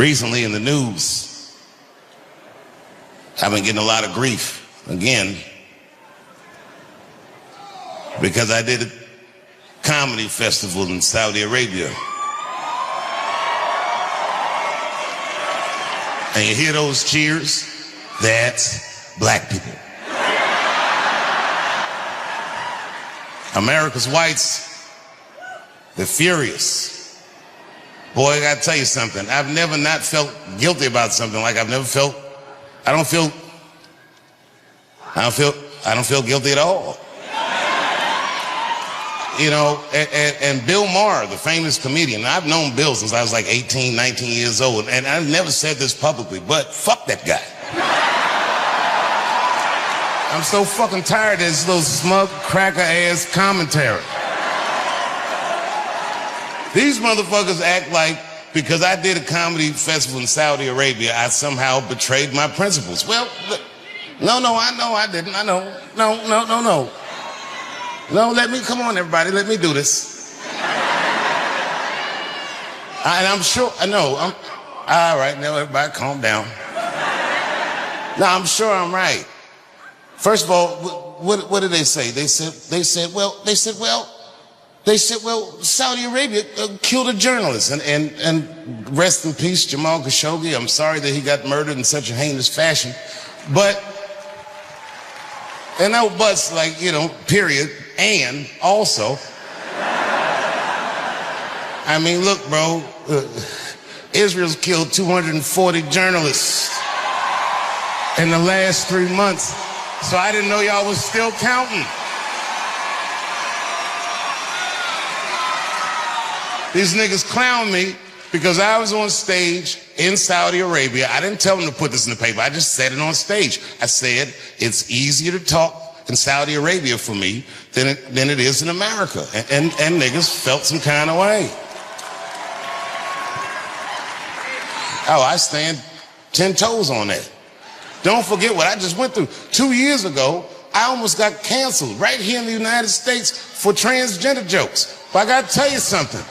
Recently in the news, I've been getting a lot of grief again because I did a comedy festival in Saudi Arabia. And you hear those cheers? That's black people. America's whites, they're furious. Boy, I gotta tell you something. I've never not felt guilty about something like I've never felt. I don't feel guilty at all. You know, and Bill Maher, the famous comedian, I've known Bill since I was like 18, 19 years old, and I've never said this publicly, but fuck that guy. I'm so fucking tired of this little smug, cracker-ass commentary. These motherfuckers act like because I did a comedy festival in Saudi Arabia, I somehow betrayed my principles. Well, no, I know I didn't. I know. No. No, come on, everybody, let me do this. And I'm sure, I know, all right, now everybody calm down. No, I'm sure I'm right. First of all, what did they say? They said, well, Saudi Arabia killed a journalist, and rest in peace, Jamal Khashoggi. I'm sorry that he got murdered in such a heinous fashion, but, and no buts, like, you know, period, and also, I mean, look, bro, Israel's killed 240 journalists in the last 3 months, so I didn't know y'all was still counting. These niggas clown me because I was on stage in Saudi Arabia. I didn't tell them to put this in the paper. I just said it on stage. I said, it's easier to talk in Saudi Arabia for me than it is in America. And niggas felt some kind of way. Oh, I stand 10 toes on that. Don't forget what I just went through. 2 years ago, I almost got canceled right here in the United States for transgender jokes. But I gotta tell you something.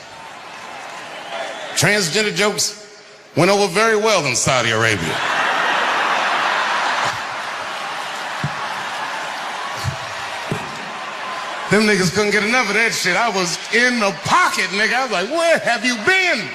Transgender jokes went over very well in Saudi Arabia. Them niggas couldn't get enough of that shit. I was in the pocket, nigga. I was like, where have you been?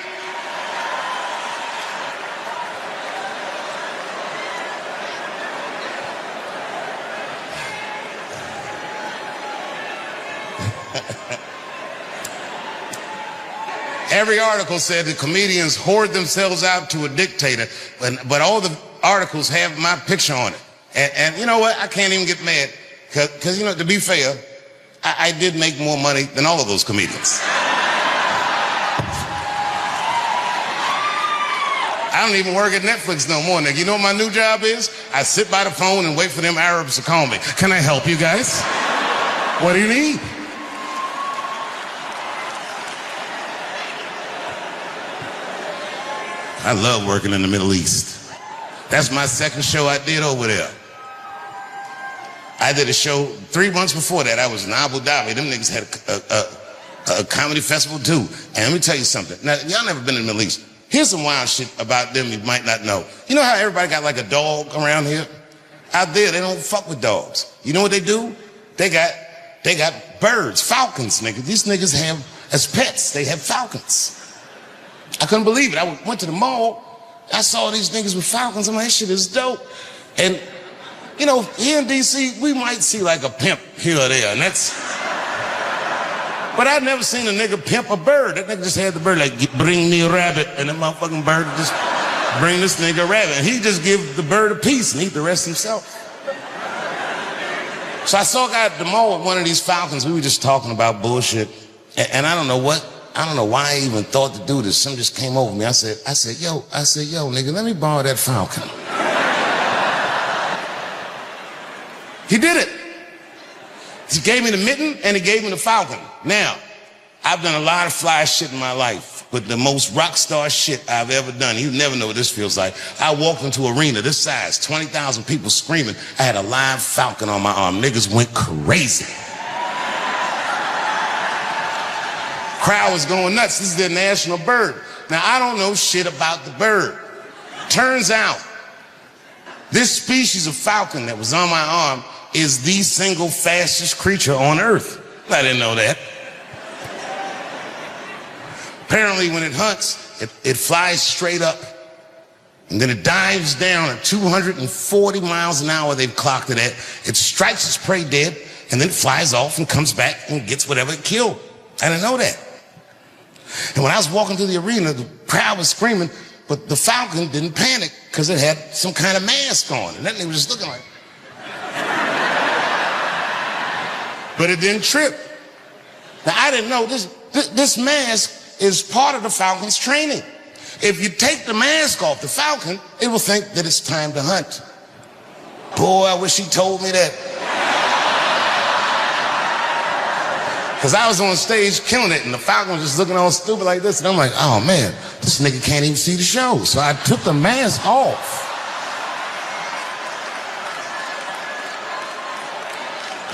Every article said the comedians hoard themselves out to a dictator, but all the articles have my picture on it. And you know what? I can't even get mad, because, you know, to be fair, I did make more money than all of those comedians. I don't even work at Netflix no more, nigga. You know what my new job is? I sit by the phone and wait for them Arabs to call me. Can I help you guys? What do you need? I love working in the Middle East. That's my second show I did over there. I did a show 3 months before that. I was in Abu Dhabi. Them niggas had a comedy festival too. And let me tell you something. Now, y'all never been in the Middle East. Here's some wild shit about them you might not know. You know how everybody got like a dog around here? Out there, they don't fuck with dogs. You know what they do? They got birds, falcons, nigga. These niggas have, as pets, they have falcons. I couldn't believe it. I went to the mall. I saw these niggas with falcons. I'm like, that shit is dope. And, you know, here in D.C., we might see like a pimp here or there, and that's... But I've never seen a nigga pimp a bird. That nigga just had the bird like, bring me a rabbit, and that motherfucking bird just bring this nigga a rabbit. And he just give the bird a piece and eat the rest himself. So I saw a guy at the mall with one of these falcons. We were just talking about bullshit. And I don't know why I even thought to do this. Something just came over me. I said, yo, nigga, let me borrow that falcon. He did it. He gave me the mitten and he gave me the falcon. Now, I've done a lot of fly shit in my life, but the most rock star shit I've ever done, you never know what this feels like. I walked into an arena this size, 20,000 people screaming. I had a live falcon on my arm. Niggas went crazy. Crowd was going nuts. This is their national bird. Now, I don't know shit about the bird. Turns out, this species of falcon that was on my arm is the single fastest creature on Earth. I didn't know that. Apparently, when it hunts, it flies straight up, and then it dives down at 240 miles an hour, they've clocked it at. It strikes its prey dead, and then it flies off and comes back and gets whatever it killed. I didn't know that. And when I was walking through the arena, the crowd was screaming, but the falcon didn't panic because it had some kind of mask on. And that thing was just looking like... But it didn't trip. Now, I didn't know this mask is part of the falcon's training. If you take the mask off the falcon, it will think that it's time to hunt. Boy, I wish he told me that. Because I was on stage killing it, and the falcon was just looking all stupid like this, and I'm like, oh man, this nigga can't even see the show. So I took the mask off.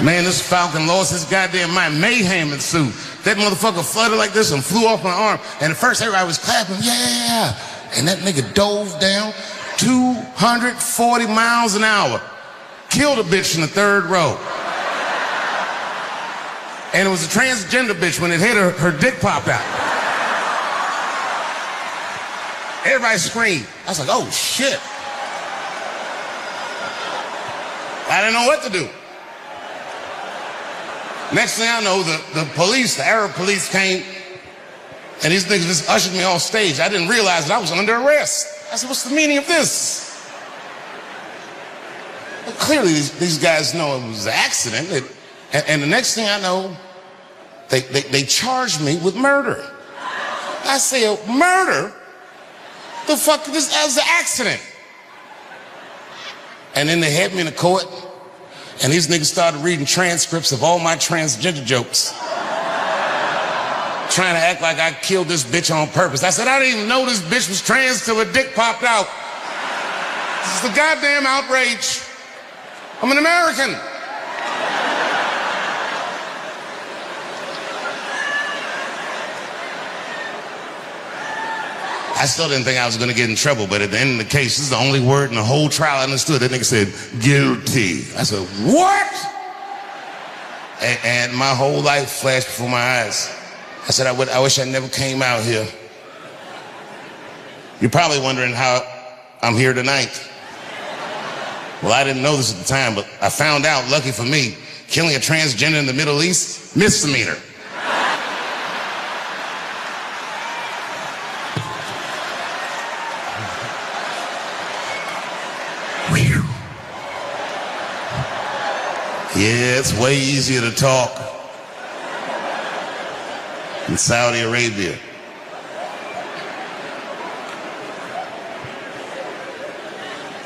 Man, this falcon lost his goddamn mind. Mayhem ensued. That motherfucker fluttered like this and flew off my arm. And at first everybody was clapping, yeah. And that nigga dove down 240 miles an hour. Killed a bitch in the third row. And it was a transgender bitch. When it hit her, her dick popped out. Everybody screamed. I was like, oh shit. I didn't know what to do. Next thing I know, the police, the Arab police came, and these niggas just ushered me off stage. I didn't realize that I was under arrest. I said, what's the meaning of this? Well, clearly, these guys know it was an accident. And the next thing I know, they charged me with murder. I said, murder? The fuck, this was an accident. And then they had me in the court. And these niggas started reading transcripts of all my transgender jokes. Trying to act like I killed this bitch on purpose. I said, I didn't even know this bitch was trans till her dick popped out. This is the goddamn outrage. I'm an American. I still didn't think I was gonna get in trouble, but at the end of the case, this is the only word in the whole trial I understood. That nigga said, guilty. I said, what? And my whole life flashed before my eyes. I said, I wish I never came out here. You're probably wondering how I'm here tonight. Well, I didn't know this at the time, but I found out, lucky for me, killing a transgender in the Middle East, misdemeanor. Yeah, it's way easier to talk in Saudi Arabia.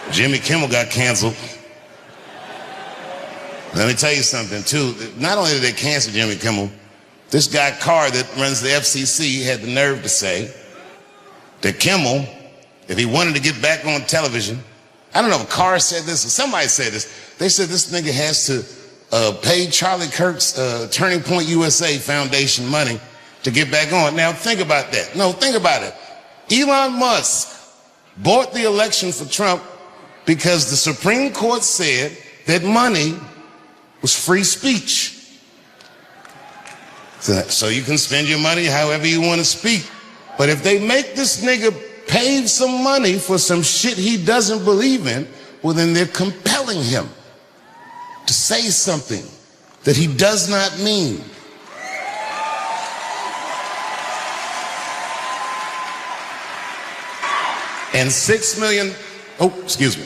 Jimmy Kimmel got canceled. Let me tell you something, too. Not only did they cancel Jimmy Kimmel, this guy Carr that runs the FCC had the nerve to say that Kimmel, if he wanted to get back on television, I don't know if Carr said this or somebody said this, they said this nigga has to pay Charlie Kirk's Turning Point USA Foundation money to get back on. Now think about that. No, think about it. Elon Musk bought the election for Trump because the Supreme Court said that money was free speech. So you can spend your money however you want to speak. But if they make this nigga pay some money for some shit he doesn't believe in, well then they're compelling him to say something that he does not mean. And 6 million, oh, excuse me.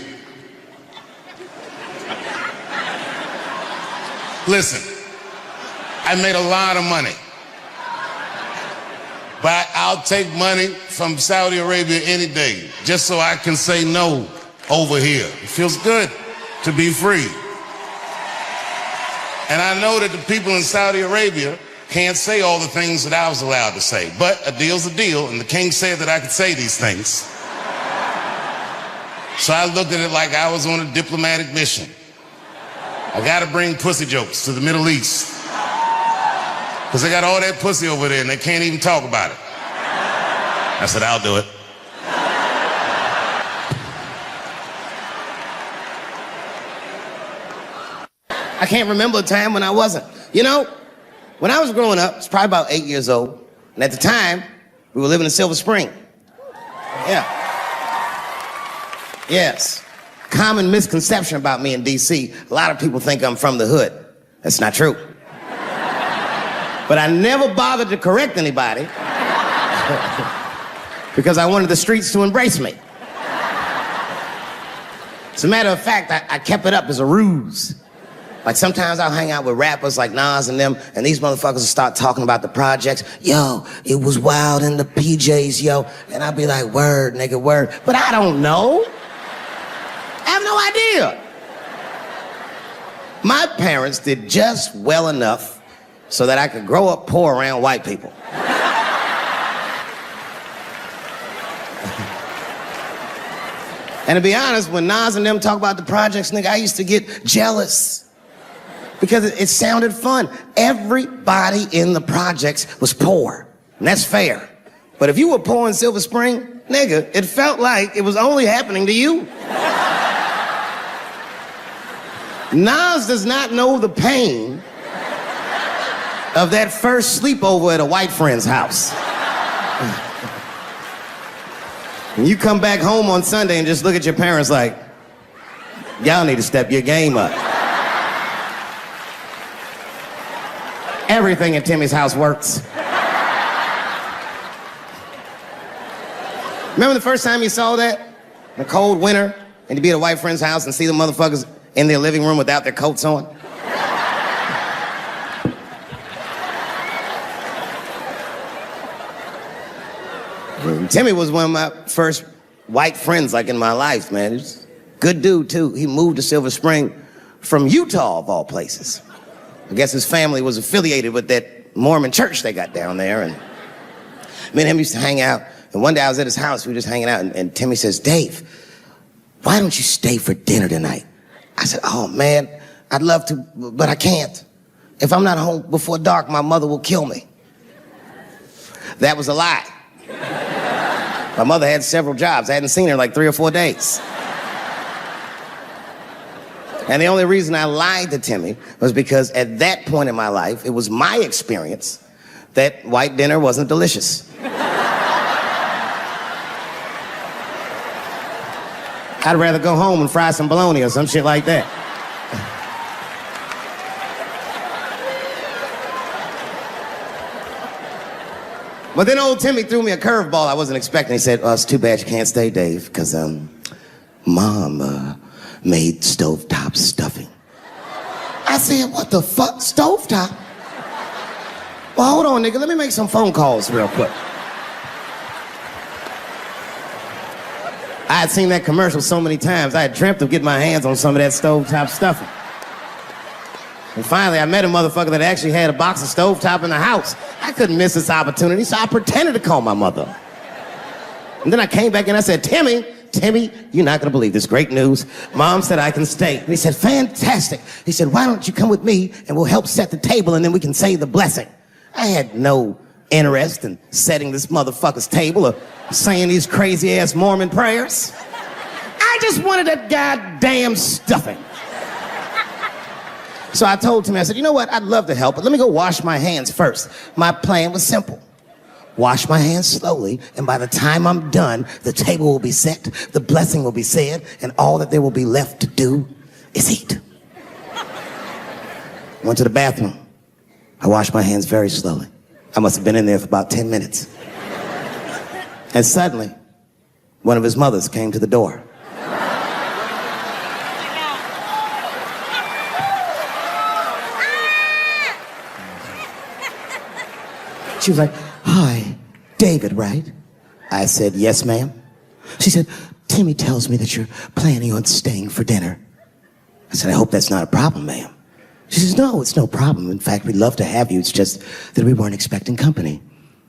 Listen, I made a lot of money. But I'll take money from Saudi Arabia any day, just so I can say no over here. It feels good to be free. And I know that the people in Saudi Arabia can't say all the things that I was allowed to say, but a deal's a deal, and the king said that I could say these things. So I looked at it like I was on a diplomatic mission. I gotta bring pussy jokes to the Middle East, because they got all that pussy over there and they can't even talk about it. I said, I'll do it. I can't remember a time when I wasn't. You know, when I was growing up, I was probably about 8 years old, and at the time, we were living in Silver Spring. Yeah. Yes. Common misconception about me in D.C. A lot of people think I'm from the hood. That's not true. But I never bothered to correct anybody because I wanted the streets to embrace me. As a matter of fact, I kept it up as a ruse. Like sometimes I'll hang out with rappers like Nas and them, and these motherfuckers will start talking about the projects. Yo, it was wild in the PJs, yo. And I'll be like, word, nigga, word. But I don't know. I have no idea. My parents did just well enough so that I could grow up poor around white people. And to be honest, when Nas and them talk about the projects, nigga, I used to get jealous because it sounded fun. Everybody in the projects was poor, and that's fair. But if you were poor in Silver Spring, nigga, it felt like it was only happening to you. Nas does not know the pain of that first sleepover at a white friend's house. And you come back home on Sunday and just look at your parents like, y'all need to step your game up. Everything at Timmy's house works. Remember the first time you saw that? In a cold winter, and to be at a white friend's house and see the motherfuckers in their living room without their coats on? Timmy was one of my first white friends, like, in my life, man. He's a good dude, too. He moved to Silver Spring from Utah, of all places. I guess his family was affiliated with that Mormon church they got down there, and me and him used to hang out. And one day I was at his house, we were just hanging out, and Timmy says, Dave, why don't you stay for dinner tonight? I said, oh, man, I'd love to, but I can't. If I'm not home before dark, my mother will kill me. That was a lie. My mother had several jobs. I hadn't seen her in like 3 or 4 days. And the only reason I lied to Timmy was because at that point in my life, it was my experience that white dinner wasn't delicious. I'd rather go home and fry some bologna or some shit like that. But then old Timmy threw me a curveball I wasn't expecting. He said, oh, it's too bad you can't stay, Dave, because Mom made stovetop stuffing. I said, what the fuck, stovetop? Well, hold on, nigga, let me make some phone calls real quick. I had seen that commercial so many times, I had dreamt of getting my hands on some of that stovetop stuffing. And finally, I met a motherfucker that actually had a box of stovetop in the house. I couldn't miss this opportunity, so I pretended to call my mother. And then I came back and I said, Timmy, you're not gonna believe this great news. Mom said I can stay. And he said, fantastic. He said, why don't you come with me and we'll help set the table and then we can say the blessing. I had no interest in setting this motherfucker's table or saying these crazy ass Mormon prayers. I just wanted that goddamn stuffing. So I told Timmy, I said, you know what, I'd love to help, but let me go wash my hands first. My plan was simple. Wash my hands slowly, and by the time I'm done, the table will be set, the blessing will be said, and all that there will be left to do is eat. Went to the bathroom. I washed my hands very slowly. I must have been in there for about 10 minutes. And suddenly, one of his mothers came to the door. She was like, hi, David, right? I said, yes, ma'am. She said, Timmy tells me that you're planning on staying for dinner. I said, I hope that's not a problem, ma'am. She says, no, it's no problem. In fact, we'd love to have you. It's just that we weren't expecting company.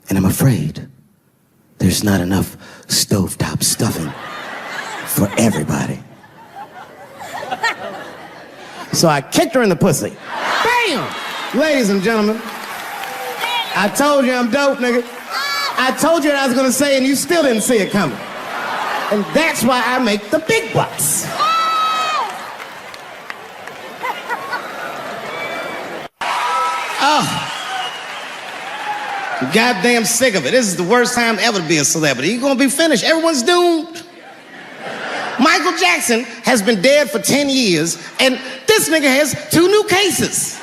And I'm afraid there's not enough stovetop stuffing for everybody. So I kicked her in the pussy. Bam! Ladies and gentlemen, I told you I'm dope, nigga. I told you what I was gonna say and you still didn't see it coming. And that's why I make the big bucks. I'm goddamn sick of it. This is the worst time ever to be a celebrity. You're gonna be finished. Everyone's doomed. Michael Jackson has been dead for 10 years, and this nigga has 2 new cases.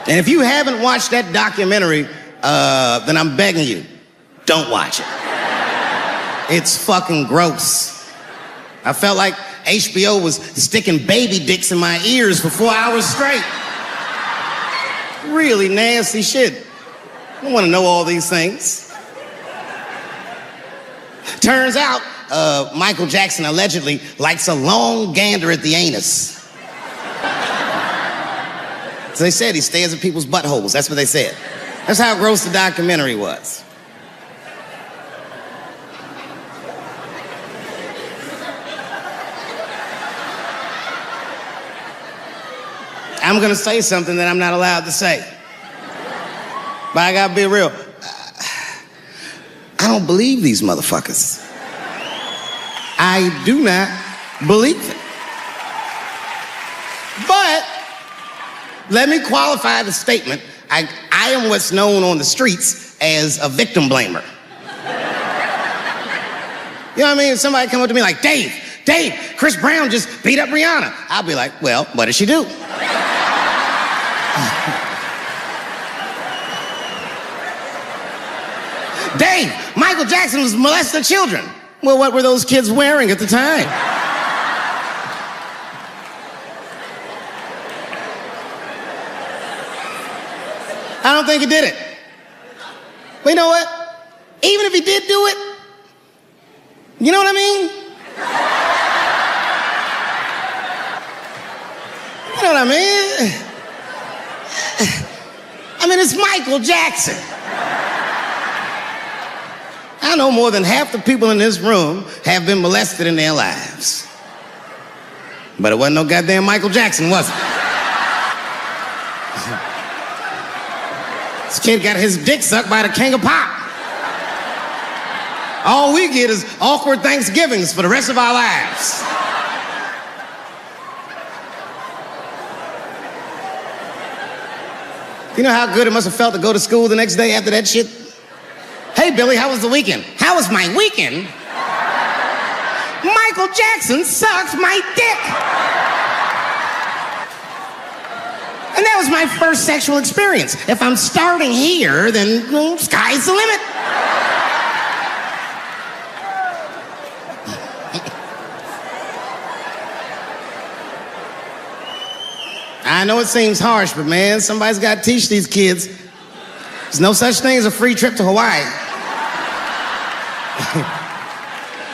And if you haven't watched that documentary, then I'm begging you, don't watch it. It's fucking gross. I felt like HBO was sticking baby dicks in my ears for 4 hours straight. Really nasty shit. I don't want to know all these things. Turns out, Michael Jackson allegedly likes a long gander at the anus. So they said he stares at people's buttholes. That's what they said. That's how gross the documentary was. I'm gonna say something that I'm not allowed to say. But I gotta be real. I don't believe these motherfuckers. I do not believe it. But let me qualify the statement. I am what's known on the streets as a victim blamer. You know what I mean? Somebody come up to me like, Dave, Chris Brown just beat up Rihanna. I'll be like, well, what did she do? Dave, Michael Jackson was molesting children. Well, what were those kids wearing at the time? I don't think he did it. But you know what? Even if he did do it, you know what I mean? You know what I mean? I mean, it's Michael Jackson. I know more than half the people in this room have been molested in their lives. But it wasn't no goddamn Michael Jackson, was it? This kid got his dick sucked by the king of pop. All we get is awkward Thanksgivings for the rest of our lives. You know how good it must have felt to go to school the next day after that shit? Hey, Billy, how was the weekend? How was my weekend? Michael Jackson sucked my dick. And that was my first sexual experience. If I'm starting here, then well, sky's the limit. I know it seems harsh, but man, somebody's got to teach these kids. There's no such thing as a free trip to Hawaii.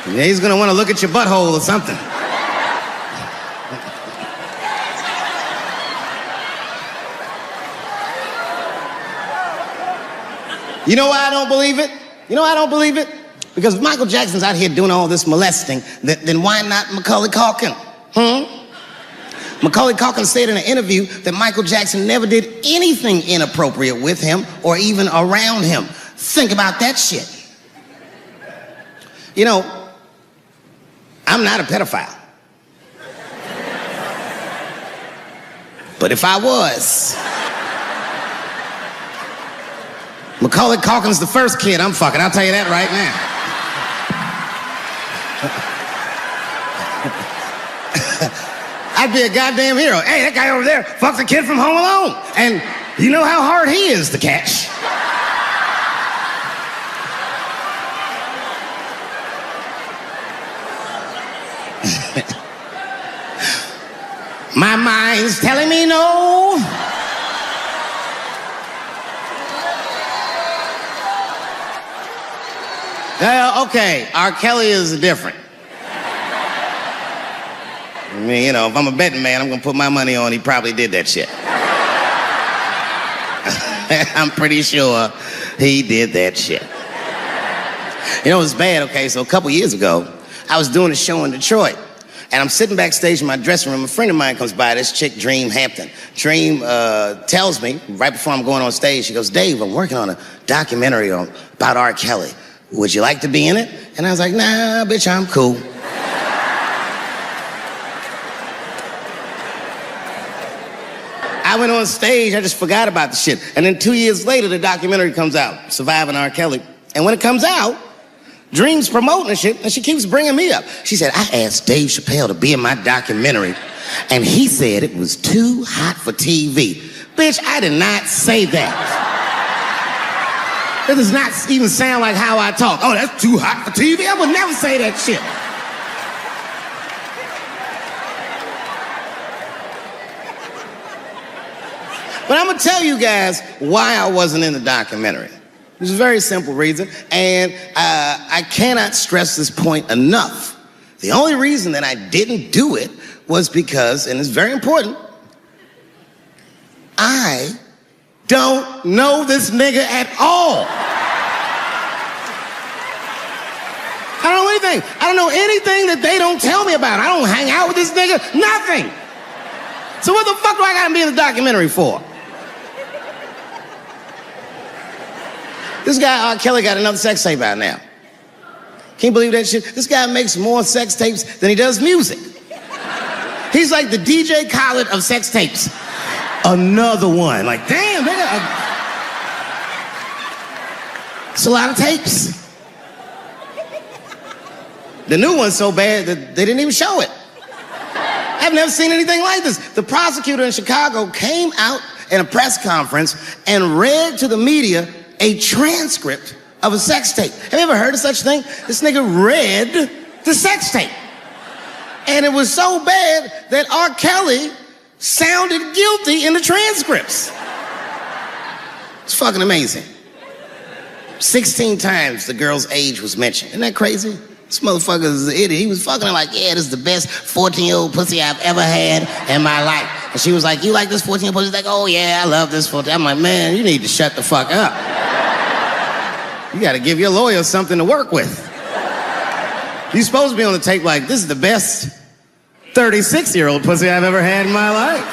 Yeah, he's gonna want to look at your butthole or something. You know why I don't believe it? You know why I don't believe it? Because if Michael Jackson's out here doing all this molesting, then why not Macaulay Culkin? Macaulay Culkin said in an interview that Michael Jackson never did anything inappropriate with him or even around him. Think about that shit. You know, I'm not a pedophile. But if I was, Macaulay Culkin's the first kid I'm fucking, I'll tell you that right now. I'd be a goddamn hero. Hey, that guy over there fucks a kid from Home Alone. And you know how hard he is to catch. My mind's telling me no. Okay, R. Kelly is different. I mean, you know, if I'm a betting man, I'm gonna put my money on he probably did that shit. I'm pretty sure he did that shit. You know, it was bad, okay, so a couple years ago, I was doing a show in Detroit, and I'm sitting backstage in my dressing room. A friend of mine comes by, this chick, Dream Hampton. Dream tells me, right before I'm going on stage, she goes, Dave, I'm working on a documentary about R. Kelly. Would you like to be in it? And I was like, nah, bitch, I'm cool. I went on stage, I just forgot about the shit. And then 2 years later, the documentary comes out, Surviving R. Kelly. And when it comes out, Dream's promoting the shit, and she keeps bringing me up. She said, I asked Dave Chappelle to be in my documentary, and he said it was too hot for TV. Bitch, I did not say that. That does not even sound like how I talk. Oh, that's too hot for TV? I would never say that shit. But I'm gonna tell you guys why I wasn't in the documentary. There's a very simple reason, and I cannot stress this point enough. The only reason that I didn't do it was because, and it's very important, I don't know this nigga at all. I don't know anything. I don't know anything that they don't tell me about. I don't hang out with this nigga, nothing. So what the fuck do I gotta be in the documentary for? This guy, R. Kelly, got another sex tape out now. Can't you believe that shit? This guy makes more sex tapes than he does music. He's like the DJ Khaled of sex tapes. Another one. Like, damn, nigga. It's a lot of tapes. The new one's so bad that they didn't even show it. I've never seen anything like this. The prosecutor in Chicago came out in a press conference and read to the media a transcript of a sex tape. Have you ever heard of such thing? This nigga read the sex tape. And it was so bad that R. Kelly sounded guilty in the transcripts. It's fucking amazing. 16 times the girl's age was mentioned. Isn't that crazy? This motherfucker is an idiot. He was fucking her like, yeah, this is the best 14-year-old pussy I've ever had in my life. And she was like, you like this 14-year-old pussy? He's like, oh yeah, I love this 14. I'm like, man, you need to shut the fuck up. You gotta give your lawyer something to work with. You're supposed to be on the tape like, this is the best 36-year-old pussy I've ever had in my life.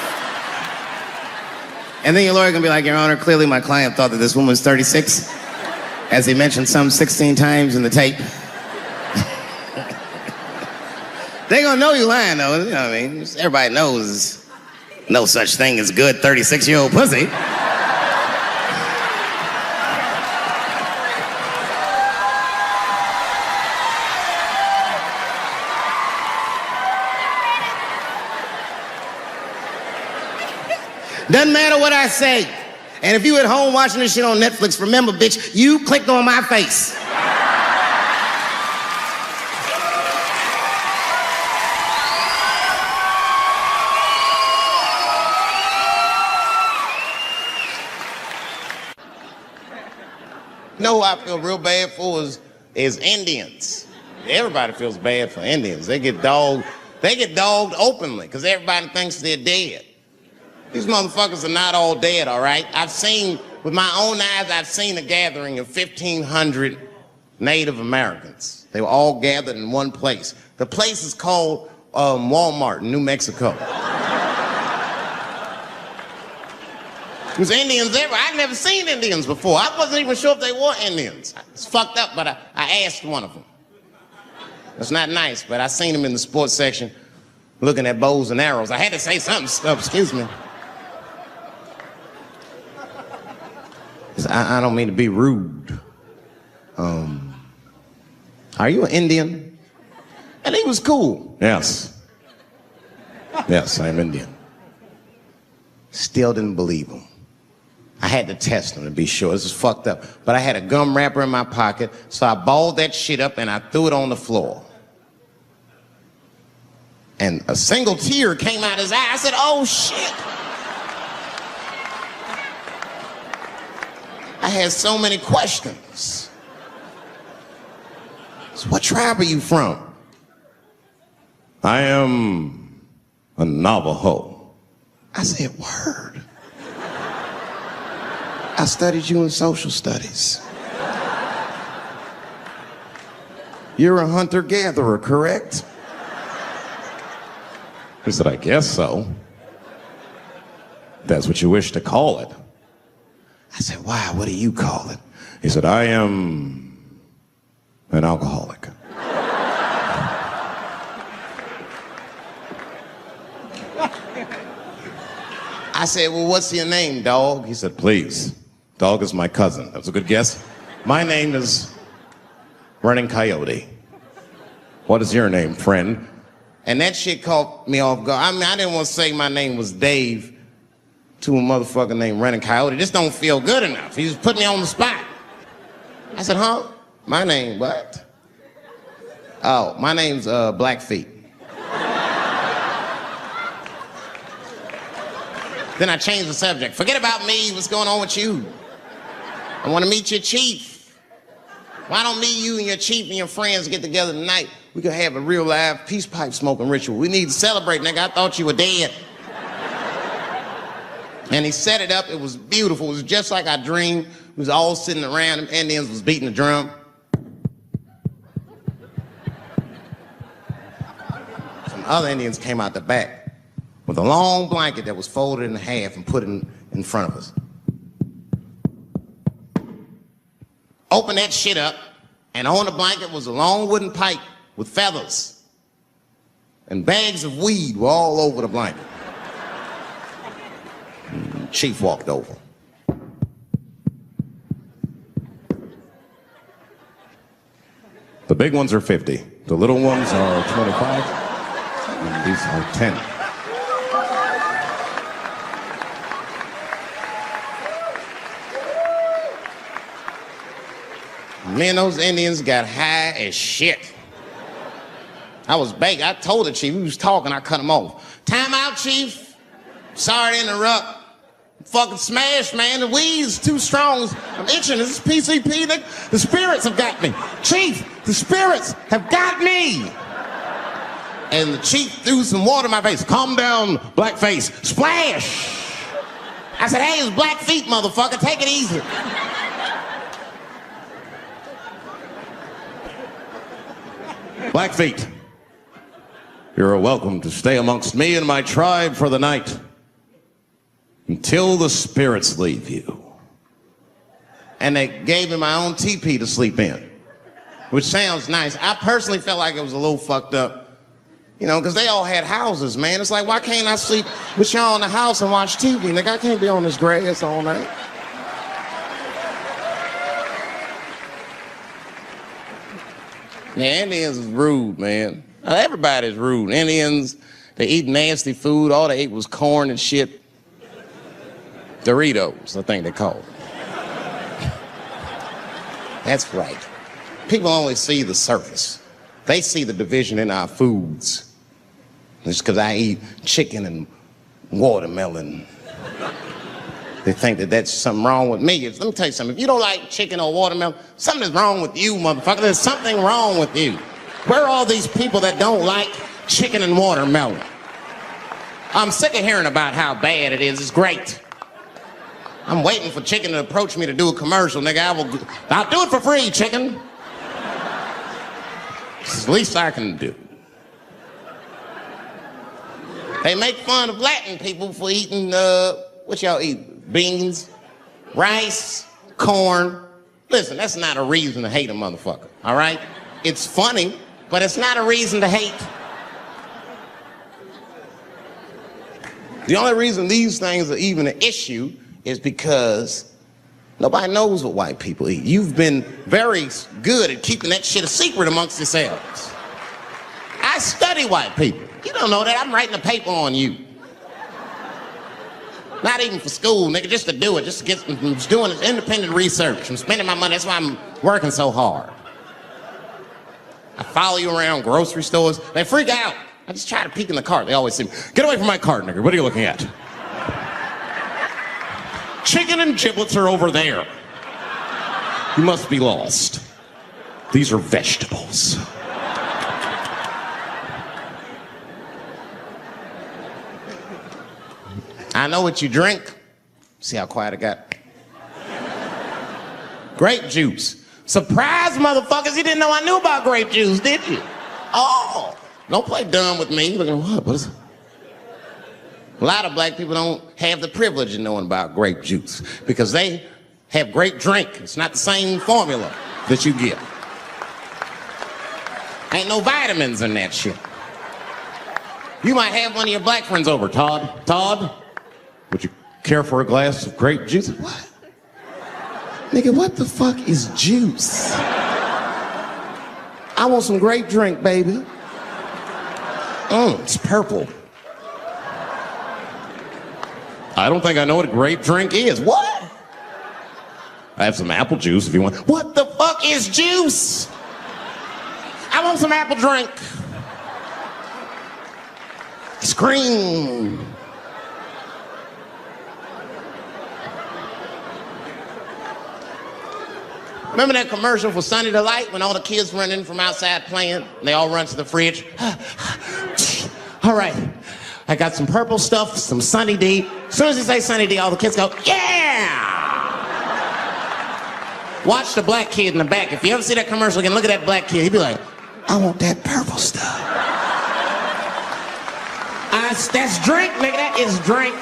And then your lawyer gonna be like, Your Honor, clearly my client thought that this woman was 36, as he mentioned some 16 times in the tape. They gonna know you lying though, you know what I mean? Everybody knows no such thing as good 36-year-old pussy. Doesn't matter what I say. And if you at home watching this shit on Netflix, remember, bitch, you clicked on my face. You know who I feel real bad for is Indians. Everybody feels bad for Indians. They get dogged openly because everybody thinks they're dead. These motherfuckers are not all dead, all right? I've seen, with my own eyes, I've seen a gathering of 1,500 Native Americans. They were all gathered in one place. The place is called Walmart in New Mexico. There's Indians everywhere. I've never seen Indians before. I wasn't even sure if they were Indians. It's fucked up, but I asked one of them. It's not nice, but I seen them in the sports section looking at bows and arrows. I had to say something. Excuse me. I don't mean to be rude. Are you an Indian? And he was cool. Yes. Yes, I'm Indian. Still didn't believe him. I had to test him to be sure. This is fucked up. But I had a gum wrapper in my pocket, so I balled that shit up and I threw it on the floor. And a single tear came out his eye. I said, oh shit. I had so many questions. So what tribe are you from? I am a Navajo. I said, word. I studied you in social studies. You're a hunter-gatherer, correct? He said, I guess so. That's what you wish to call it. I said, why? What do you call it? He said, I am an alcoholic. I said, well, what's your name, dog? He said, please. Dog is my cousin. That was a good guess. My name is Running Coyote. What is your name, friend? And that shit caught me off guard. I mean, I didn't want to say my name was Dave to a motherfucker named Running Coyote. This don't feel good enough. He just put me on the spot. I said, huh? My name, what? Oh, my name's Blackfeet. Then I changed the subject. Forget about me. What's going on with you? I want to meet your chief. Why don't me, you, and your chief and your friends get together tonight? We could have a real live peace pipe smoking ritual. We need to celebrate, nigga. I thought you were dead. And he set it up. It was beautiful. It was just like I dreamed. We was all sitting around. Them Indians was beating the drum. Some other Indians came out the back with a long blanket that was folded in half and put in front of us. Opened that shit up, and on the blanket was a long wooden pipe with feathers. And bags of weed were all over the blanket. Chief walked over. The big ones are 50. The little ones are 25. And these are 10. Me and those Indians got high as shit. I was baked. I told the chief, we was talking, I cut him off. Time out, chief. Sorry to interrupt. Fucking smashed, man. The weed's too strong. I'm itching. This is PCP, nigga. The spirits have got me. Chief, the spirits have got me. And the chief threw some water in my face. Calm down, blackface. Splash. I said, hey, it's Blackfeet, motherfucker. Take it easy. Blackfeet, you're welcome to stay amongst me and my tribe for the night until the spirits leave you. And they gave me my own teepee to sleep in, which sounds nice. I personally felt like it was a little fucked up, you know, because they all had houses, man. It's like, why can't I sleep with y'all in the house and watch TV? Nigga, I can't be on this grass all night. Yeah, Indians is rude, man. Everybody's rude. Indians, they eat nasty food. All they ate was corn and shit. Doritos, I think they call it. That's right. People only see the surface. They see the division in our foods. It's because I eat chicken and watermelon. They think that that's something wrong with me. Let me tell you something. If you don't like chicken or watermelon, something's wrong with you, motherfucker. There's something wrong with you. Where are all these people that don't like chicken and watermelon? I'm sick of hearing about how bad it is. It's great. I'm waiting for chicken to approach me to do a commercial, nigga. I'll do it for free, chicken. It's the least I can do. They make fun of Latin people for eating, what y'all eat? Beans, rice, corn. Listen, that's not a reason to hate a motherfucker, all right? It's funny, but it's not a reason to hate. The only reason these things are even an issue is because nobody knows what white people eat. You've been very good at keeping that shit a secret amongst yourselves. I study white people. You don't know that. I'm writing a paper on you. Not even for school, nigga, just to do it, just to get, I'm just doing independent research. I'm spending my money, that's why I'm working so hard. I follow you around grocery stores, they freak out. I just try to peek in the cart, they always say, get away from my cart, nigga, what are you looking at? Chicken and giblets are over there. You must be lost. These are vegetables. I know what you drink. See how quiet I got? Grape juice. Surprise, motherfuckers, you didn't know I knew about grape juice, did you? Oh, don't play dumb with me. Looking, what is it? A lot of black people don't have the privilege of knowing about grape juice because they have grape drink. It's not the same formula that you get. Ain't no vitamins in that shit. You might have one of your black friends over, Todd. Todd? Would you Care for a glass of grape juice? What? Nigga, what the fuck is juice? I want some grape drink, baby. It's purple. I don't think I know what a grape drink is. What? I have some apple juice if you want. What the fuck is juice? I want some apple drink. Scream. Remember that commercial for Sunny Delight when all the kids run in from outside playing and they all run to the fridge? All right, I got some purple stuff, some Sunny D. As soon as you say Sunny D, all the kids go, yeah! Watch the black kid in the back. If you ever see that commercial again, look at that black kid. He'd be like, I want that purple stuff. That's drink, nigga. That is drink.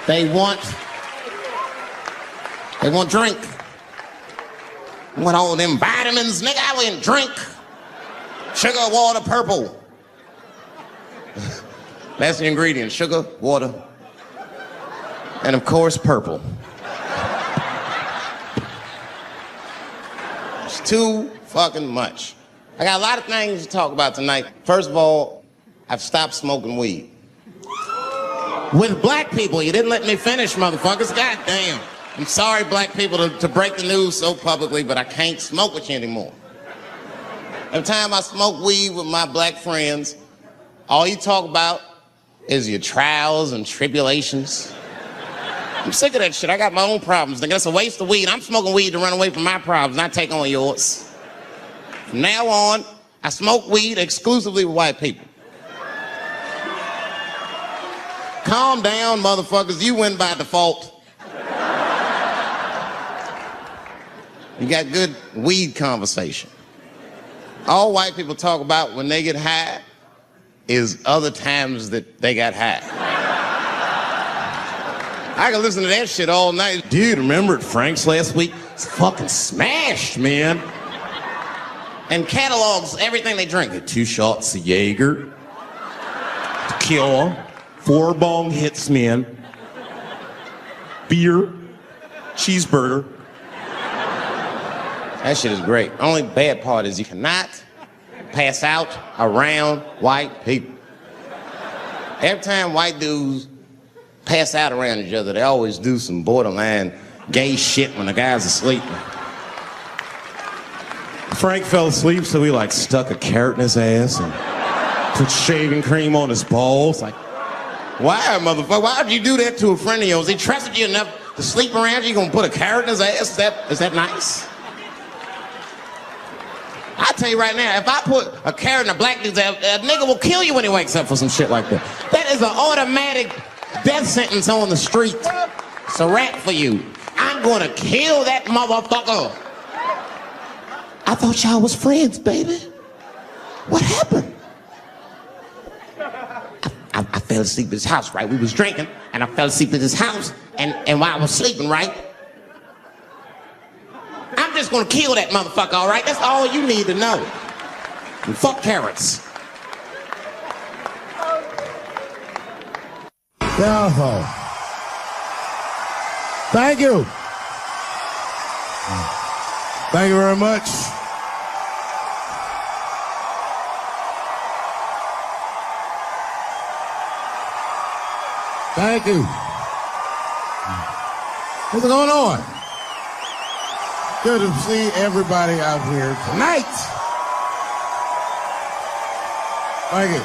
They want drink. Want all them vitamins, nigga. I went drink. Sugar, water, purple. That's the ingredient. Sugar, water, and of course, purple. It's too fucking much. I got a lot of things to talk about tonight. First of all, I've stopped smoking weed. With black people, you didn't let me finish, motherfuckers. God damn. I'm sorry, black people, to break the news so publicly, but I can't smoke with you anymore. Every time I smoke weed with my black friends, all you talk about is your trials and tribulations. I'm sick of that shit. I got my own problems. That's a waste of weed. I'm smoking weed to run away from my problems, not take on yours. From now on, I smoke weed exclusively with white people. Calm down, motherfuckers. You win by default. You got good weed conversation. All white people talk about when they get high is other times that they got high. I can listen to that shit all night. Dude, remember at Frank's last week? It's fucking smashed, man. And catalogs everything they drink. 2 shots of Jaeger, tequila, 4 bong hits, man, beer, cheeseburger. That shit is great. Only bad part is you cannot pass out around white people. Every time white dudes pass out around each other, they always do some borderline gay shit when the guy's asleep. Frank fell asleep, so he like stuck a carrot in his ass and put shaving cream on his balls. Like, why, motherfucker? Why would you do that to a friend of yours? He trusted you enough to sleep around you. You gonna put a carrot in his ass? Is that nice? I tell you right now, if I put a carrot in a black dude's ass, a nigga will kill you when he wakes up for some shit like that. That is an automatic death sentence on the street. It's a rap for you. I'm gonna kill that motherfucker. I thought y'all was friends, baby. What happened? I fell asleep at his house, right? We was drinking, and I fell asleep at his house, and while I was sleeping, right? I'm just gonna kill that motherfucker, all right? That's all you need to know. And fuck carrots. Bravo. Thank you. Thank you very much. Thank you. What's going on? Good to see everybody out here tonight. Thank you.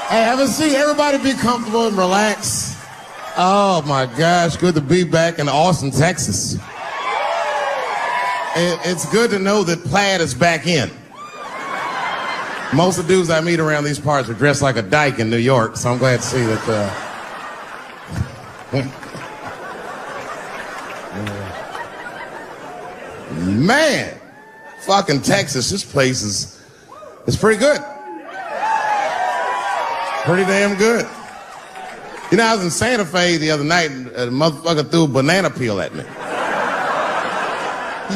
Hey, have a seat. Everybody be comfortable and relax. Oh my gosh, good to be back in Austin, Texas. It's good to know that plaid is back in. Most of the dudes I meet around these parts are dressed like a dyke in New York, so I'm glad to see that. Man, fucking Texas, this place is pretty good. Pretty damn good. You know, I was in Santa Fe the other night and a motherfucker threw a banana peel at me.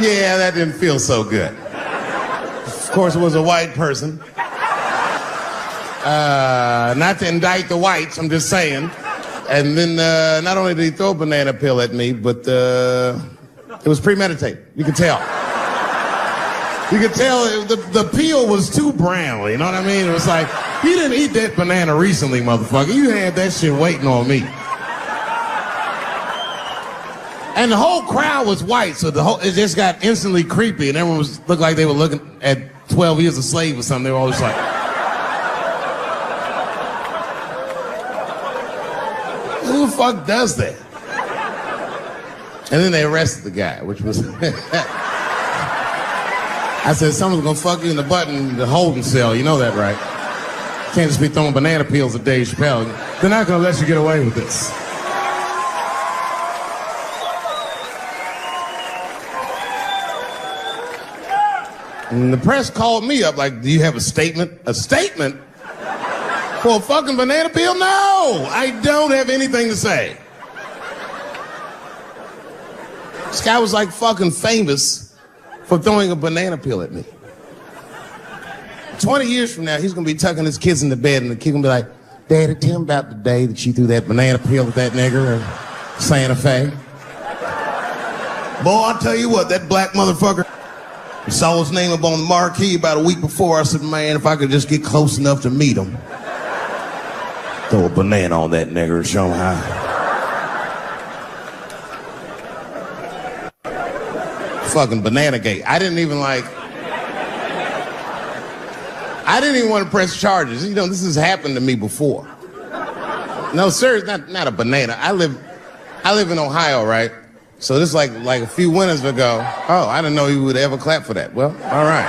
Yeah, that didn't feel so good. Of course, it was a white person. Not to indict the whites, I'm just saying. And then not only did he throw a banana peel at me, but it was premeditated. You could tell. You could tell the peel was too brown, you know what I mean? It was like, you didn't eat that banana recently, motherfucker. You had that shit waiting on me. And the whole crowd was white, so it just got instantly creepy, and everyone looked like they were looking at 12 Years a Slave or something. They were all just like... Who the fuck does that? And then they arrested the guy, which was... I said, someone's gonna fuck you in the butt in the holding cell. You know that, right? Can't just be throwing banana peels at Dave Chappelle. They're not gonna let you get away with this. And the press called me up like, do you have a statement? A statement? For a fucking banana peel? No! I don't have anything to say. This guy was like fucking famous for throwing a banana peel at me. 20 years from now, he's gonna be tucking his kids in the bed and the kid gonna be like, Daddy, tell him about the day that you threw that banana peel at that nigger in Santa Fe. Boy, I'll tell you what, that black motherfucker saw his name up on the marquee about a week before. I said, man, if I could just get close enough to meet him, throw a banana on that nigger and show him how. Fucking banana gate. I didn't even want to press charges. You know, this has happened to me before. No, sir, it's not a banana. I live in Ohio, right? So this is like a few winters ago. Oh, I didn't know you would ever clap for that. Well, all right.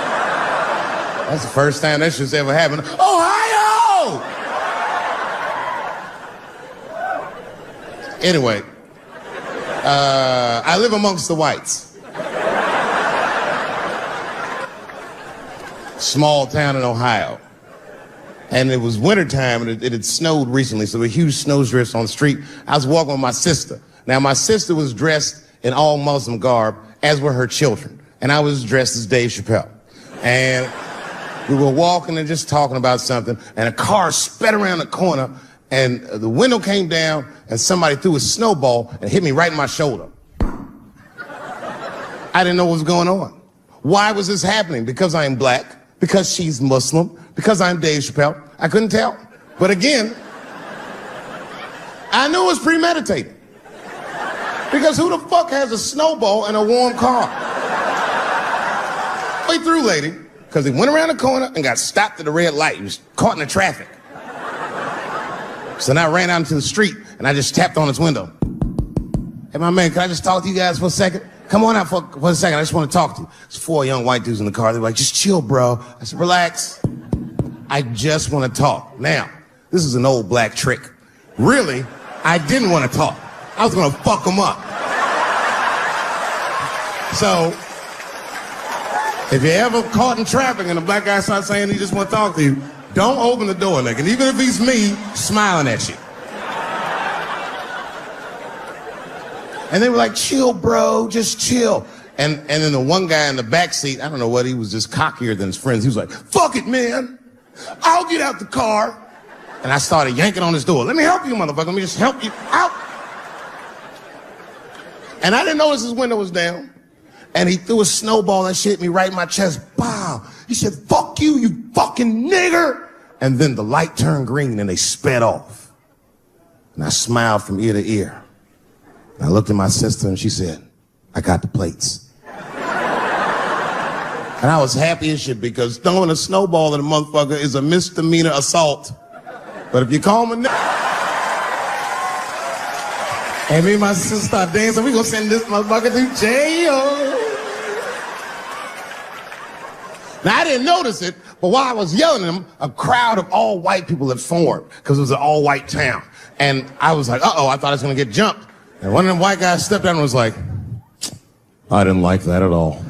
That's the first time that shit's ever happened. Ohio! Anyway, I live amongst the whites. Small town in Ohio. And it was wintertime, and it had snowed recently, so there were huge snowdrifts on the street. I was walking with my sister. Now, my sister was dressed in all Muslim garb, as were her children. And I was dressed as Dave Chappelle. And we were walking and just talking about something, and a car sped around the corner, and the window came down, and somebody threw a snowball and hit me right in my shoulder. I didn't know what was going on. Why was this happening? Because I am black. Because she's Muslim, because I'm Dave Chappelle. I couldn't tell. But again, I knew it was premeditated. Because who the fuck has a snowball in a warm car? Way through, lady. Because he went around the corner and got stopped at the red light. He was caught in the traffic. So then I ran out into the street and I just tapped on his window. Hey, my man, can I just talk to you guys for a second? Come on out for a second. I just want to talk to you. There's 4 young white dudes in the car. They were like, just chill, bro. I said, relax. I just want to talk. Now, this is an old black trick. Really, I didn't want to talk. I was going to fuck them up. So, if you're ever caught in traffic and a black guy starts saying he just want to talk to you, don't open the door, nigga. And even if he's me, smiling at you. And they were like, chill, bro, just chill. And then the one guy in the back seat, I don't know what, he was just cockier than his friends. He was like, fuck it, man. I'll get out the car. And I started yanking on his door. Let me help you, motherfucker. Let me just help you out. And I didn't notice his window was down. And he threw a snowball and shit me right in my chest. Pow. He said, fuck you, you fucking nigger. And then the light turned green and they sped off. And I smiled from ear to ear. I looked at my sister and she said, I got the plates. And I was happy as shit because throwing a snowball at a motherfucker is a misdemeanor assault. But if you call him a nigga, and me and my sister start dancing, we gonna send this motherfucker to jail. Now I didn't notice it, but while I was yelling at him, a crowd of all white people had formed because it was an all white town. And I was like, uh-oh, I thought I was gonna get jumped. And one of them white guys stepped down and was like, I didn't like that at all.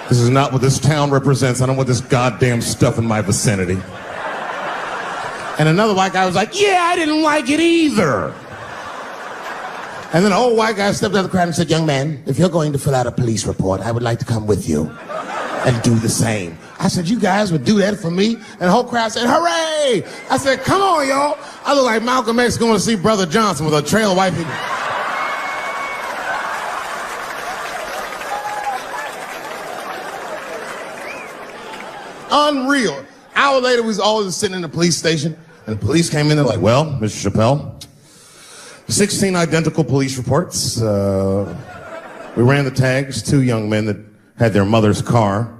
This is not what this town represents. I don't want this goddamn stuff in my vicinity. And another white guy was like, yeah, I didn't like it either. And then an old white guy stepped out of the crowd and said, young man, if you're going to fill out a police report, I would like to come with you. and do the same. I said, you guys would do that for me? And the whole crowd said, hooray! I said, come on, y'all. I look like Malcolm X going to see Brother Johnson with a trail of white people. Unreal. Hour later, we was all just sitting in the police station, and the police came in. They're like, well, Mr. Chappelle, 16 identical police reports. We ran the tags, 2 young men that had their mother's car.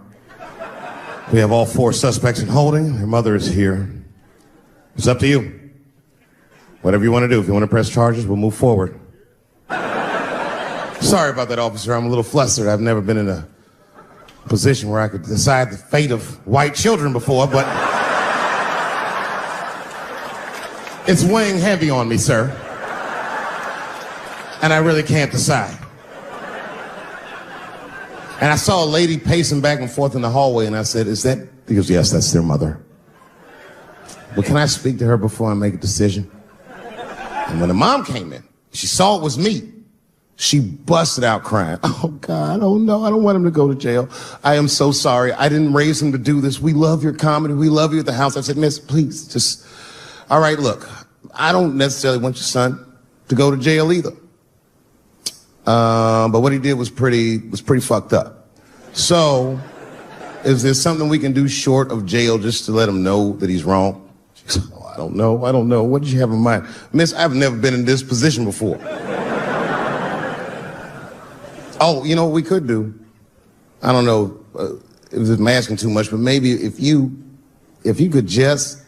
We have all 4 suspects in holding. Their mother is here. It's up to you. Whatever you want to do. If you want to press charges, we'll move forward. Sorry about that, officer. I'm a little flustered. I've never been in a position where I could decide the fate of white children before, but it's weighing heavy on me, sir. And I really can't decide. And I saw a lady pacing back and forth in the hallway, and I said, is that? He goes, yes, that's their mother. But can I speak to her before I make a decision? And when the mom came in, she saw it was me. She busted out crying. Oh, God, oh, no, I don't want him to go to jail. I am so sorry. I didn't raise him to do this. We love your comedy. We love you at the house. I said, miss, please, just, all right, look, I don't necessarily want your son to go to jail either. But what he did was pretty fucked up. So, is there something we can do short of jail just to let him know that he's wrong? She said, oh, I don't know. What did you have in mind? Miss, I've never been in this position before. Oh, you know what we could do? I don't know if I'm asking too much, but maybe if you could just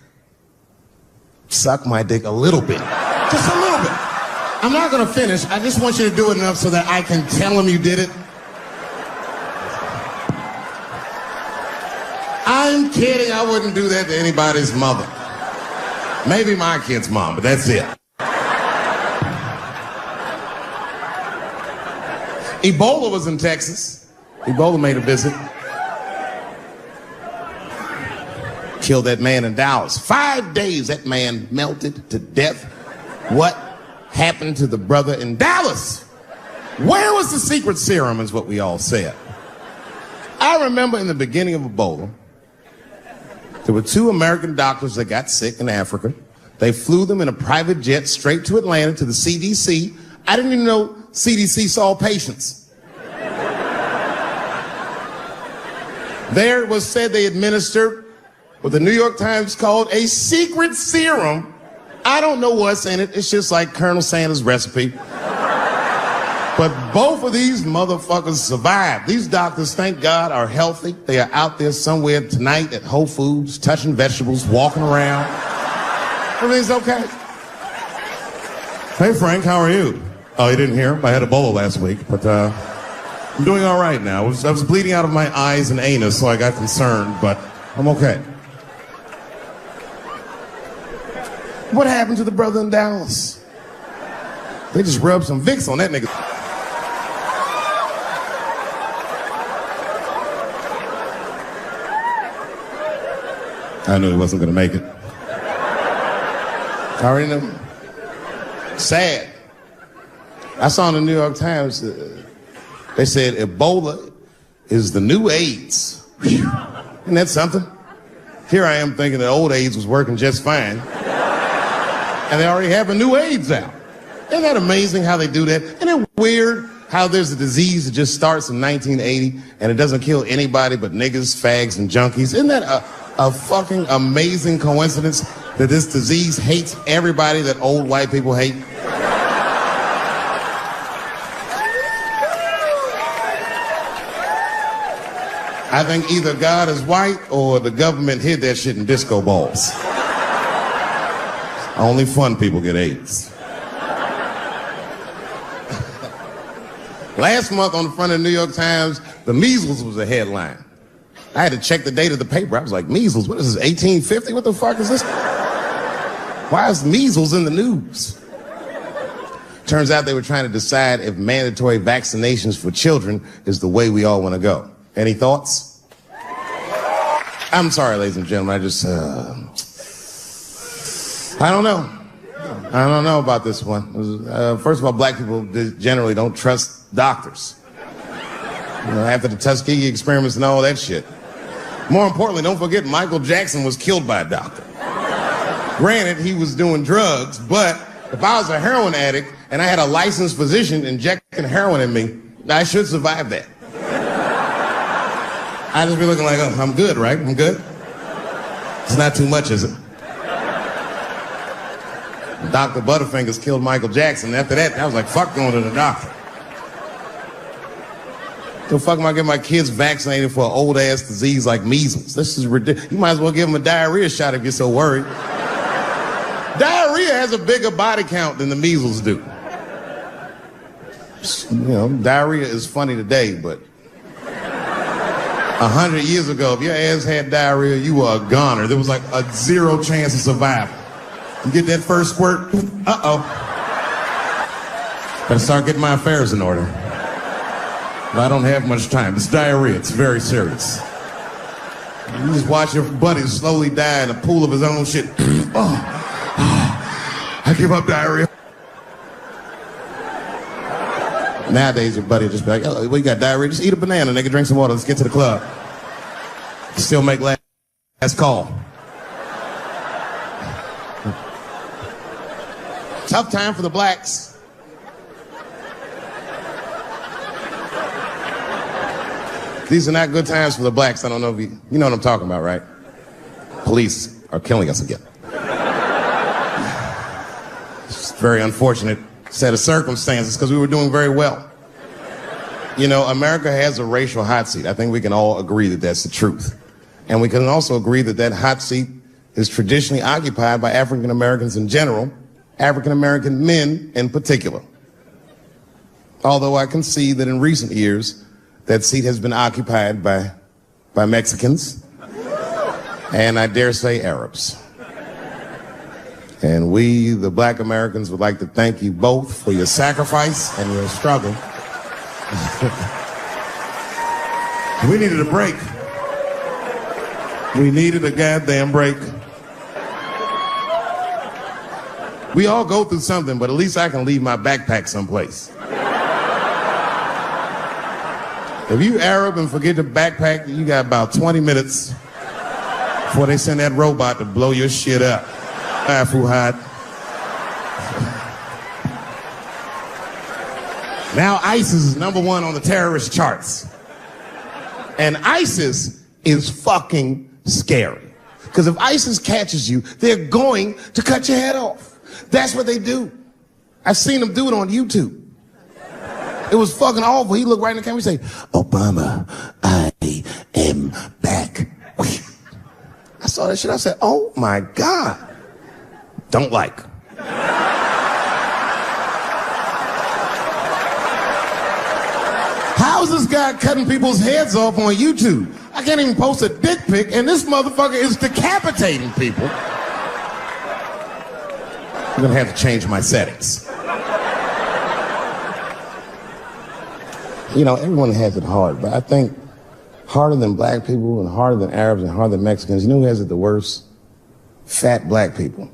suck my dick a little bit. Just a little bit. I'm not gonna finish. I just want you to do it enough so that I can tell him you did it. I'm kidding. I wouldn't do that to anybody's mother. Maybe my kid's mom, but that's it. Ebola was in Texas. Ebola made a visit. Killed that man in Dallas. 5 days that man melted to death. What happened to the brother in Dallas? Where was the secret serum is what we all said. I remember in the beginning of Ebola, there were 2 American doctors that got sick in Africa. They flew them in a private jet straight to Atlanta to the CDC. I didn't even know CDC saw patients. There it was said they administered what the New York Times called a secret serum. I don't know what's in it. It's just like Colonel Sanders' recipe. But both of these motherfuckers survived. These doctors, thank God, are healthy. They are out there somewhere tonight at Whole Foods, touching vegetables, walking around. Everything's okay. Hey, Frank, how are you? Oh, you didn't hear? I had Ebola last week, but I'm doing all right now. I was bleeding out of my eyes and anus, so I got concerned, but I'm okay. What happened to the brother in Dallas? They just rubbed some Vicks on that nigga. I knew he wasn't gonna make it. I already knew. Sad. I saw in the New York Times, they said Ebola is the new AIDS. Whew. Isn't that something? Here I am thinking that old AIDS was working just fine. And they already have a new AIDS out. Isn't that amazing how they do that? Isn't it weird how there's a disease that just starts in 1980 and it doesn't kill anybody but niggas, fags, and junkies? Isn't that a fucking amazing coincidence that this disease hates everybody that old white people hate? I think either God is white or the government hid that shit in disco balls. Only fun people get AIDS. Last month on the front of the New York Times, the measles was a headline. I had to check the date of the paper. I was like, measles, what is this, 1850? What the fuck is this? Why is measles in the news? Turns out they were trying to decide if mandatory vaccinations for children is the way we all want to go. Any thoughts? I'm sorry, ladies and gentlemen, I don't know. I don't know about this one. First of all, black people generally don't trust doctors. After the Tuskegee experiments and all that shit. More importantly, don't forget Michael Jackson was killed by a doctor. Granted, he was doing drugs, but if I was a heroin addict and I had a licensed physician injecting heroin in me, I should survive that. I'd just be looking like, oh, I'm good, right? I'm good? It's not too much, is it? Dr. Butterfingers killed Michael Jackson. After that, I was like, fuck going to the doctor. The fuck am I getting my kids vaccinated for an old-ass disease like measles? This is ridiculous. You might as well give them a diarrhea shot if you're so worried. Diarrhea has a bigger body count than the measles do. You know, diarrhea is funny today, but 100 years ago, if your ass had diarrhea, you were a goner. There was like a 0 chance of survival. You get that first squirt, uh-oh. Better start getting my affairs in order. But I don't have much time. It's diarrhea. It's very serious. You just watch your buddy slowly die in a pool of his own shit. I give up diarrhea. Nowadays, your buddy just be like, oh, well, you got diarrhea? Just eat a banana, nigga, drink some water, let's get to the club. Still make last call. Tough time for the blacks. These are not good times for the blacks. I don't know if you know what I'm talking about, right? Police are killing us again. It's a very unfortunate set of circumstances because we were doing very well. You know, America has a racial hot seat. I think we can all agree that that's the truth. And we can also agree that that hot seat is traditionally occupied by African Americans in general, African American men in particular. Although I can see that in recent years, that seat has been occupied by Mexicans, and I dare say Arabs. And we, the black Americans, would like to thank you both for your sacrifice and your struggle. We needed a break. We needed a goddamn break. We all go through something, but at least I can leave my backpack someplace. If you Arab and forget the backpack, you got about 20 minutes before they send that robot to blow your shit up. Fuhad. Now ISIS is #1 on the terrorist charts. And ISIS is fucking scary. Because if ISIS catches you, they're going to cut your head off. That's what they do. I've seen them do it on YouTube. It was fucking awful. He looked right in the camera and say, Obama, I am back. I saw that shit. I said, oh my God. Don't like. How's this guy cutting people's heads off on YouTube? I can't even post a dick pic, and this motherfucker is decapitating people. I'm gonna have to change my settings. You know, everyone has it hard, but I think harder than black people and harder than Arabs and harder than Mexicans, you know who has it the worst? Fat black people.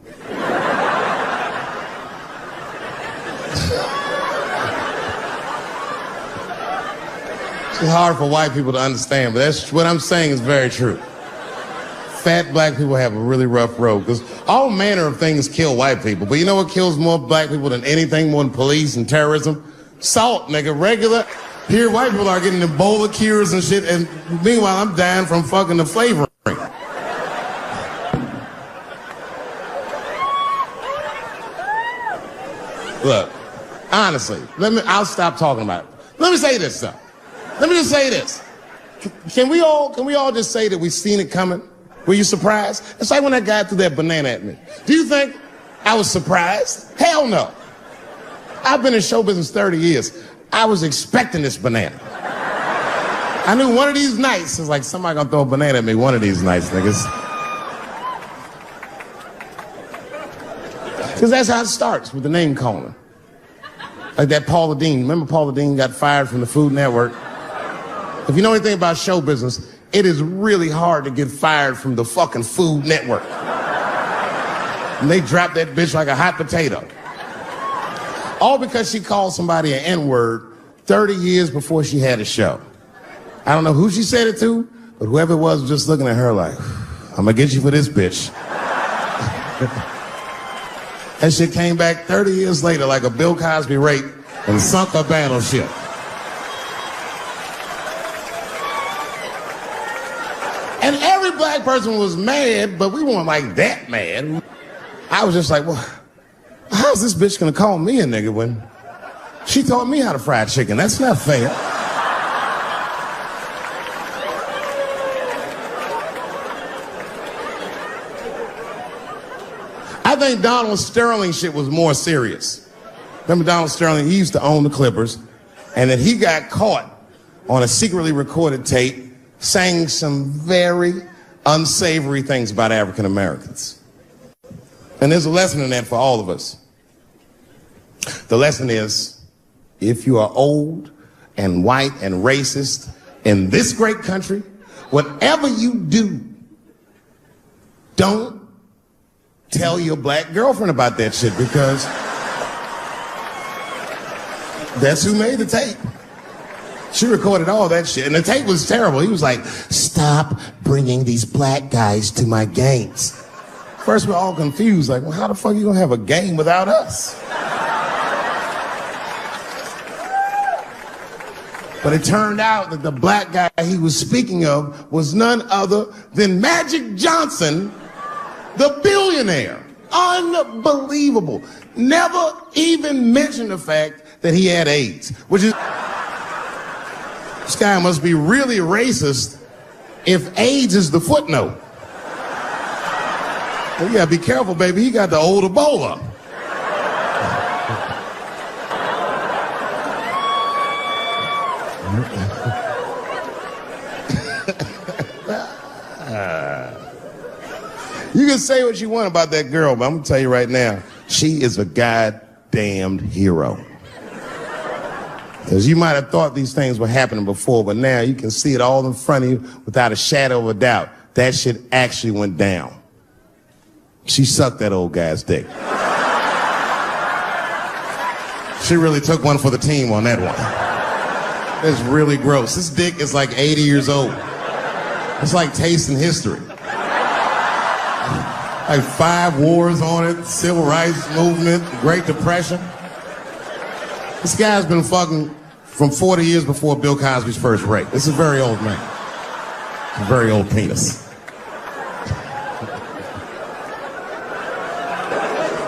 It's hard for white people to understand, but that's what I'm saying is very true. Fat black people have a really rough road because all manner of things kill white people, but you know what kills more black people than anything, more than police and terrorism? Salt, nigga, regular. Here, white people are getting Ebola cures and shit, and meanwhile, I'm dying from fucking the flavoring. Look, honestly, I'll stop talking about it. Let me say this, though. Let me just say this. Can we all just say that we've seen it coming? Were you surprised? It's like when that guy threw that banana at me. Do you think I was surprised? Hell no. I've been in show business 30 years. I was expecting this banana. I knew one of these nights, it's like somebody gonna throw a banana at me one of these nights, niggas. Because that's how it starts, with the name calling. Like that Paula Deen. Remember Paula Deen got fired from the Food Network? If you know anything about show business, it is really hard to get fired from the fucking Food Network. And they dropped that bitch like a hot potato. All because she called somebody an N-word 30 years before she had a show. I don't know who she said it to, but whoever it was just looking at her like, I'm gonna get you for this bitch. That shit came back 30 years later like a Bill Cosby rape and sunk a battleship. And every black person was mad, but we weren't like that mad. I was just like, well, how's this bitch gonna call me a nigga when she taught me how to fry chicken? That's not fair. I think Donald Sterling shit was more serious. Remember Donald Sterling? He used to own the Clippers, and then he got caught on a secretly recorded tape saying some very unsavory things about African Americans. And there's a lesson in that for all of us. The lesson is, if you are old and white and racist in this great country, whatever you do, don't tell your black girlfriend about that shit, because that's who made the tape. She recorded all that shit, and the tape was terrible. He was like, stop bringing these black guys to my games. First, we're all confused, like, well, how the fuck are you gonna have a game without us? But it turned out that the black guy he was speaking of was none other than Magic Johnson, the billionaire. Unbelievable. Never even mentioned the fact that he had AIDS, which is... This guy must be really racist if AIDS is the footnote. Well, you gotta be careful, baby. He got the old Ebola. You can say what you want about that girl, but I'm gonna tell you right now, she is a goddamned hero. Because you might have thought these things were happening before, but now you can see it all in front of you without a shadow of a doubt. That shit actually went down. She sucked that old guy's dick. She really took one for the team on that one. It's really gross. This dick is like 80 years old. It's like tasting history. Like 5 wars on it, civil rights movement, Great Depression. This guy's been fucking from 40 years before Bill Cosby's first rape. This is a very old man. A very old penis.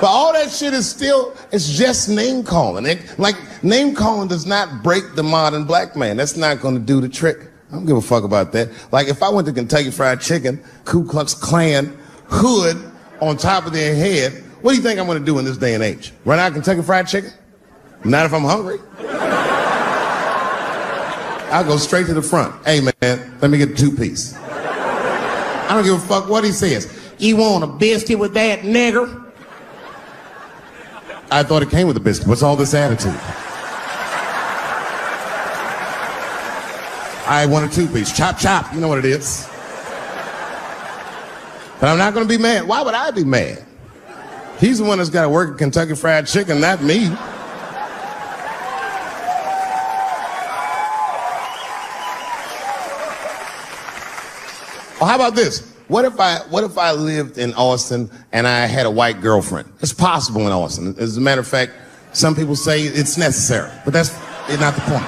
But all that shit is still, it's just name calling. Like, name calling does not break the modern black man. That's not gonna do the trick. I don't give a fuck about that. Like, if I went to Kentucky Fried Chicken, Ku Klux Klan, hood on top of their head, what do you think I'm gonna do in this day and age? Run out Kentucky Fried Chicken? Not if I'm hungry. I'll go straight to the front. Hey, man, let me get a 2-piece. I don't give a fuck what he says. You want a biscuit with that, nigger? I thought it came with a biscuit. What's all this attitude? I want a 2-piece. Chop, chop. You know what it is. But I'm not going to be mad. Why would I be mad? He's the one that's got to work at Kentucky Fried Chicken, not me. Well, how about this? What if I lived in Austin and I had a white girlfriend? It's possible in Austin. As a matter of fact, some people say it's necessary, but that's not the point.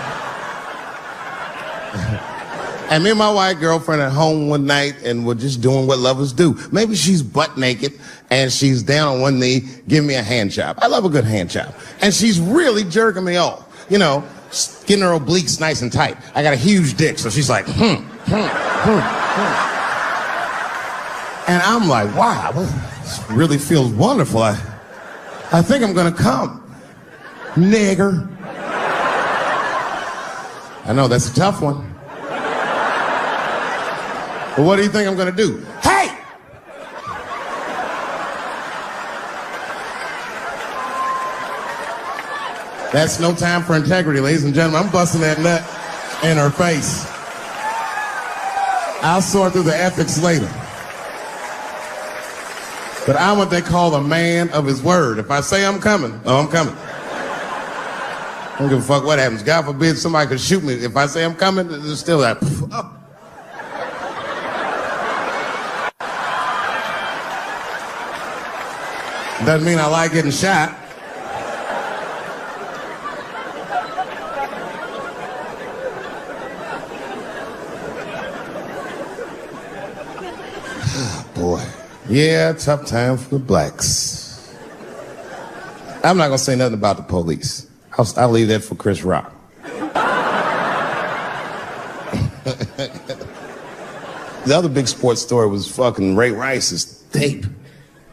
And me and my white girlfriend at home one night, and we're just doing what lovers do. Maybe she's butt naked and she's down on one knee, giving me a hand job. I love a good hand job. And she's really jerking me off. You know, getting her obliques nice and tight. I got a huge dick, so she's like, And I'm like, wow, this really feels wonderful. I think I'm gonna come. Nigger. I know, that's a tough one. But what do you think I'm gonna do? Hey! That's no time for integrity, ladies and gentlemen. I'm busting that nut in her face. I'll sort through the ethics later. But I'm what they call a man of his word. If I say I'm coming, oh, I'm coming. I don't give a fuck what happens. God forbid somebody could shoot me. If I say I'm coming, it's still like, oh. Doesn't mean I like getting shot. Boy. Yeah, tough time for the blacks. I'm not gonna say nothing about the police. I'll leave that for Chris Rock. The other big sports story was fucking Ray Rice's tape.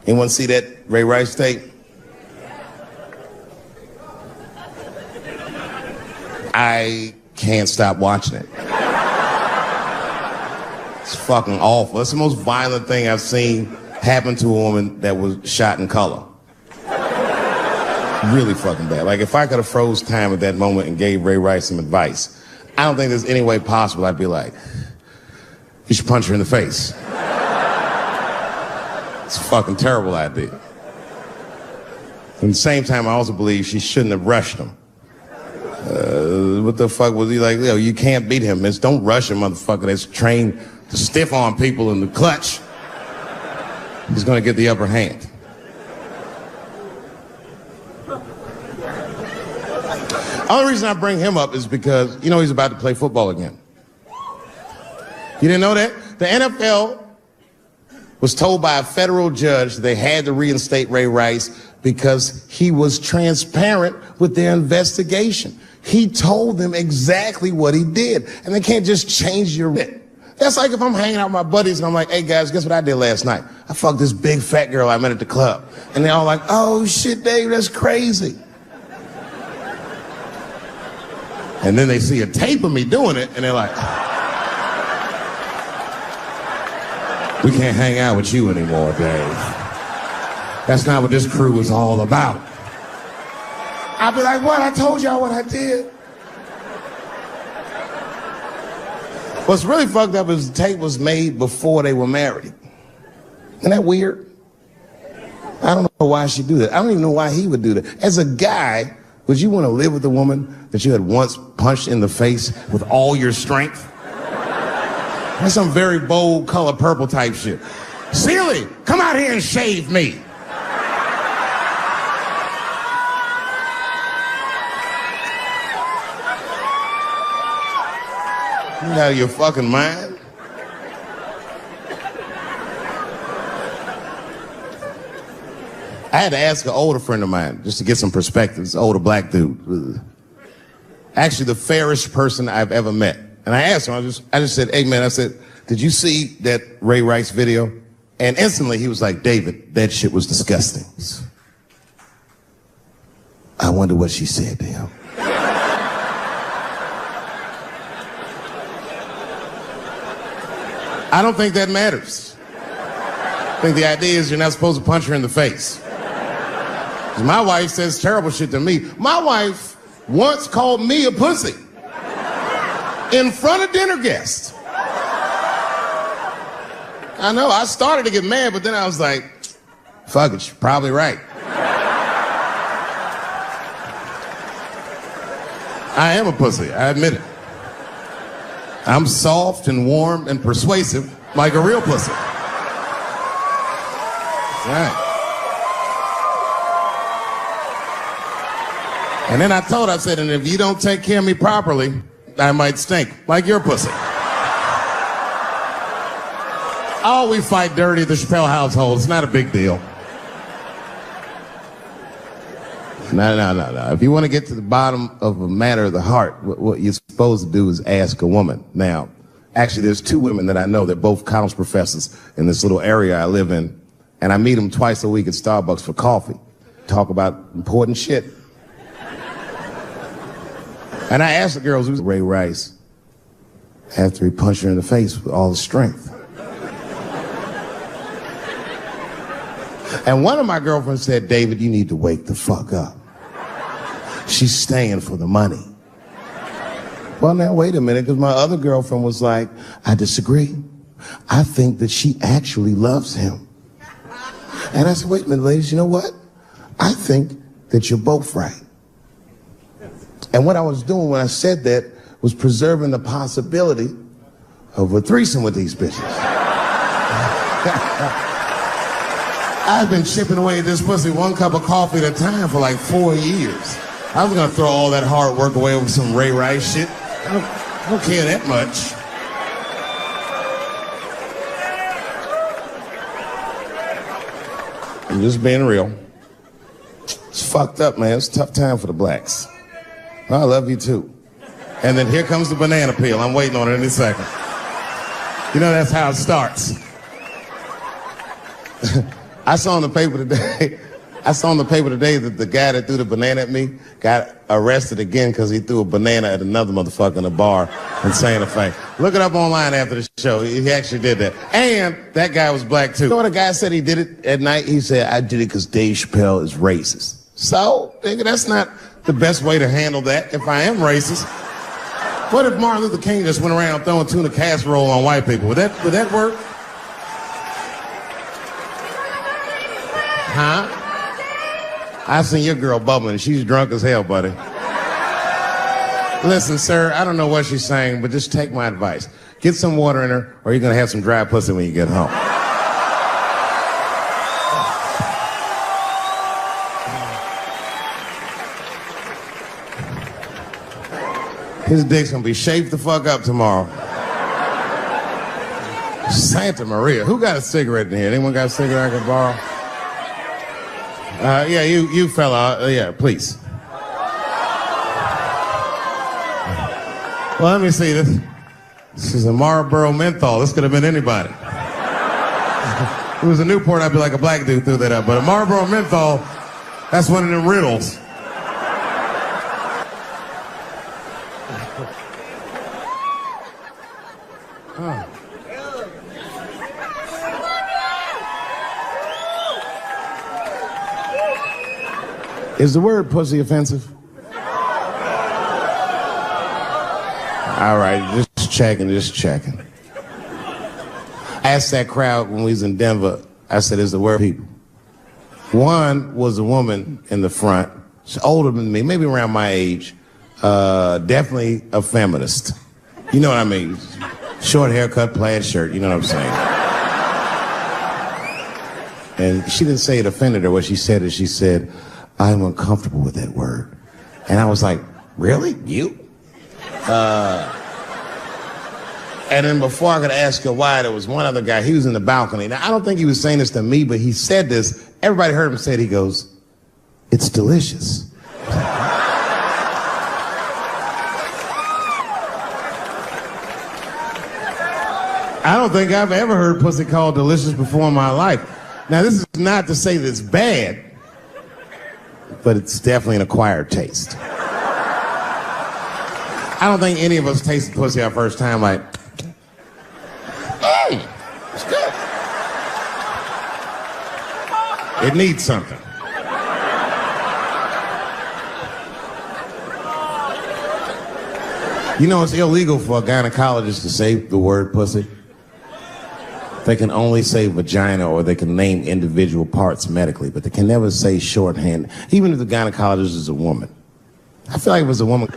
Anyone see that Ray Rice tape? I can't stop watching it. It's fucking awful. It's the most violent thing I've seen happen to a woman that was shot in color. Really fucking bad. Like, if I could have froze time at that moment and gave Ray Rice some advice, I don't think there's any way possible I'd be like, you should punch her in the face. It's a fucking terrible idea. At the same time, I also believe she shouldn't have rushed him. What the fuck was he like? Yo, you can't beat him, miss. Don't rush a motherfucker that's trained to stiff arm people in the clutch. He's gonna get the upper hand. The only reason I bring him up is because, you know, he's about to play football again. You didn't know that? The NFL was told by a federal judge they had to reinstate Ray Rice because he was transparent with their investigation. He told them exactly what he did, and they can't just change your bit. That's like if I'm hanging out with my buddies and I'm like, hey guys, guess what I did last night? I fucked this big fat girl I met at the club. And they're all like, oh shit, Dave, that's crazy. And then they see a tape of me doing it, and they're like, we can't hang out with you anymore, Dave. That's not what this crew is all about. I'll be like, what? I told y'all what I did. What's really fucked up is the tape was made before they were married. Isn't that weird? I don't know why she'd do that. I don't even know why he would do that. As a guy, would you want to live with a woman that you had once punched in the face with all your strength? That's some very bold Color Purple type shit. Seeley, come out here and shave me. You out of your fucking mind? I had to ask an older friend of mine just to get some perspective. This older black dude. Actually, the fairest person I've ever met. And I asked him, I just said, hey man, I said, did you see that Ray Rice video? And instantly he was like, David, that shit was disgusting. I wonder what she said to him. I don't think that matters. I think the idea is you're not supposed to punch her in the face. 'Cause my wife says terrible shit to me. My wife once called me a pussy in front of dinner guests. I know, I started to get mad, but then I was like, fuck it, she's probably right. I am a pussy, I admit it. I'm soft and warm and persuasive like a real pussy. That's right. And then I said, and if you don't take care of me properly, I might stink like your pussy. Oh, we fight dirty at the Chappelle household. It's not a big deal. No. If you want to get to the bottom of a matter of the heart, what you're supposed to do is ask a woman. Now, actually, there's two women that I know that both college professors in this little area I live in, and I meet them twice a week at Starbucks for coffee. Talk about important shit. And I asked the girls who's Ray Rice after he punched her in the face with all his strength. And one of my girlfriends said, David, you need to wake the fuck up. She's staying for the money. Well, now, wait a minute, because my other girlfriend was like, I disagree. I think that she actually loves him. And I said, wait a minute, ladies, you know what? I think that you're both right. And what I was doing when I said that was preserving the possibility of a threesome with these bitches. I've been chipping away at this pussy 1 cup of coffee at a time for like 4 years. I was gonna throw all that hard work away with some Ray Rice shit. I don't care that much. I'm just being real. It's fucked up, man. It's a tough time for the blacks. I love you too. And then here comes the banana peel. I'm waiting on it any second. You know, that's how it starts. I saw in the paper today that the guy that threw the banana at me got arrested again because he threw a banana at another motherfucker in a bar in Santa Fe. Look it up online after the show. He actually did that. And that guy was black too. You know what a guy said he did it at night? He said, I did it because Dave Chappelle is racist. So, nigga, that's not the best way to handle that if I am racist. What if Martin Luther King just went around throwing tuna casserole on white people? Would that work? Huh? I seen your girl bubbling. She's drunk as hell, buddy. Listen, sir, I don't know what she's saying, but just take my advice. Get some water in her, or you're gonna have some dry pussy when you get home. His dick's gonna be shaped the fuck up tomorrow. Santa Maria. Who got a cigarette in here? Anyone got a cigarette I can borrow? Yeah, you fella. Yeah, please. Well, let me see this. This is a Marlboro menthol. This could have been anybody. If it was a Newport, I'd be like a black dude threw that up. But a Marlboro menthol, that's one of them riddles. Is the word pussy offensive? All right, just checking. I asked that crowd when we was in Denver, I said, is the word people? One was a woman in the front. She's older than me, maybe around my age. Definitely a feminist. You know what I mean? Short haircut, plaid shirt, you know what I'm saying? And she didn't say it offended her. What she said is she said, I'm uncomfortable with that word. And I was like, really? You? And then before I could ask her why, there was one other guy. He was in the balcony. Now, I don't think he was saying this to me, but he said this. Everybody heard him say it. He goes, it's delicious. I don't think I've ever heard pussy called delicious before in my life. Now, this is not to say that it's bad, but it's definitely an acquired taste. I don't think any of us tasted pussy our first time like, hey, it's good. It needs something. You know, it's illegal for a gynecologist to say the word pussy. They can only say vagina, or they can name individual parts medically, but they can never say shorthand, even if the gynecologist is a woman. I feel like if it was a woman.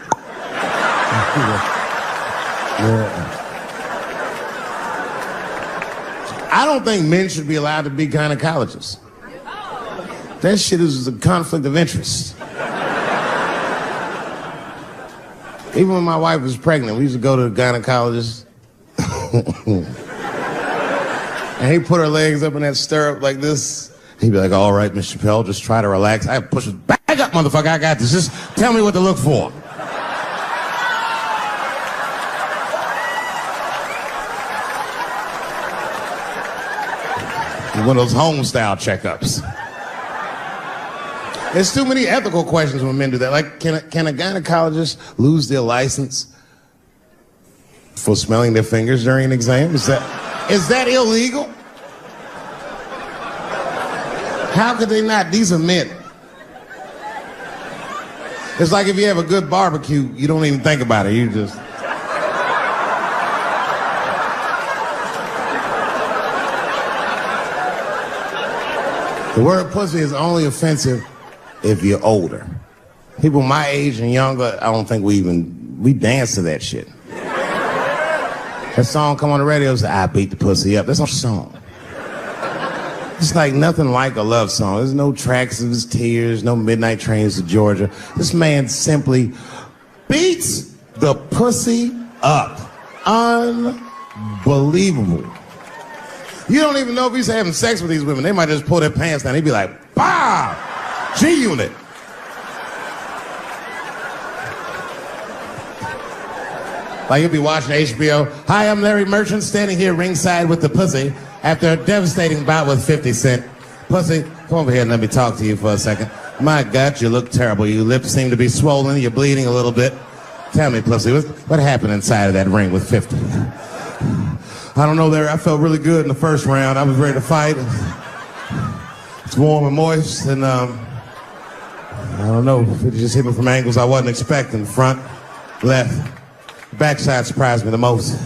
I don't think men should be allowed to be gynecologists. That shit is a conflict of interest. Even when my wife was pregnant, we used to go to the gynecologist. And he put her legs up in that stirrup like this. He'd be like, all right, Miss Chappelle, just try to relax. I push it back up, motherfucker, I got this. Just tell me what to look for. One of those home-style checkups. There's too many ethical questions when men do that. Like, can a gynecologist lose their license for smelling their fingers during an exam? Is that illegal? How could they not? These are men. It's like if you have a good barbecue, you don't even think about it. You just... The word pussy is only offensive if you're older. People my age and younger, I don't think we dance to that shit. That song come on the radio, say, I beat the pussy up. That's not a song. It's like nothing like a love song. There's no tracks of his tears, no midnight trains to Georgia. This man simply beats the pussy up. Unbelievable. You don't even know if he's having sex with these women. They might just pull their pants down. He'd be like, bah! G-Unit. Like you'll be watching HBO. Hi, I'm Larry Merchant, standing here ringside with the pussy after a devastating bout with 50 Cent. Pussy, come over here and let me talk to you for a second. My God, you look terrible. Your lips seem to be swollen. You're bleeding a little bit. Tell me, pussy, what happened inside of that ring with 50? I don't know, Larry. I felt really good in the first round. I was ready to fight. It's warm and moist, and I don't know. It just hit me from angles I wasn't expecting. Front, left. Backside surprised me the most.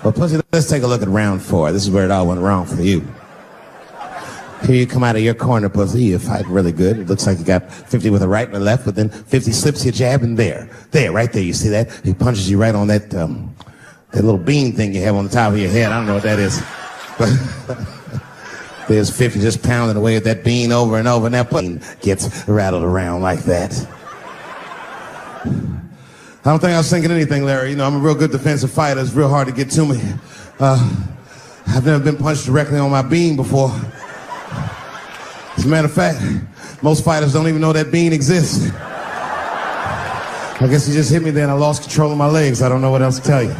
Well, pussy, let's take a look at round 4. This is where it all went wrong for you. Here you come out of your corner, pussy. You're fighting really good. It looks like you got 50 with a right and a left, but then 50 slips your jab and there, right there. You see that? He punches you right on that little bean thing you have on the top of your head. I don't know what that is. But there's 50 just pounding away at that bean over and over, and that bean gets rattled around like that. I don't think I was thinking anything, Larry. You know, I'm a real good defensive fighter. It's real hard to get to me. I've never been punched directly on my bean before. As a matter of fact, most fighters don't even know that bean exists. I guess he just hit me there and I lost control of my legs. I don't know what else to tell you.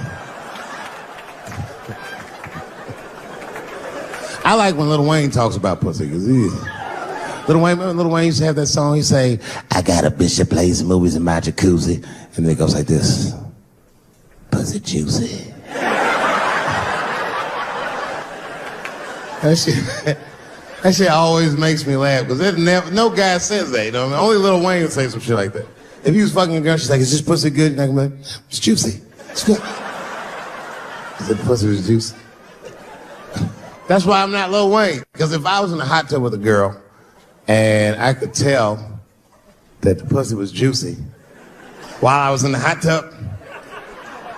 I like when Lil Wayne talks about pussy, because Lil Wayne used to have that song. He say, I got a bitch that plays movies in my jacuzzi. And then it goes like this. Pussy juicy. That shit always makes me laugh, because no guy says that, you know what I mean? Only Lil Wayne would say some shit like that. If he was fucking a girl, she's like, is this pussy good? And I can be like, it's juicy. It's good. He said the pussy was juicy. That's why I'm not Lil Wayne. Because if I was in a hot tub with a girl and I could tell that the pussy was juicy while I was in the hot tub,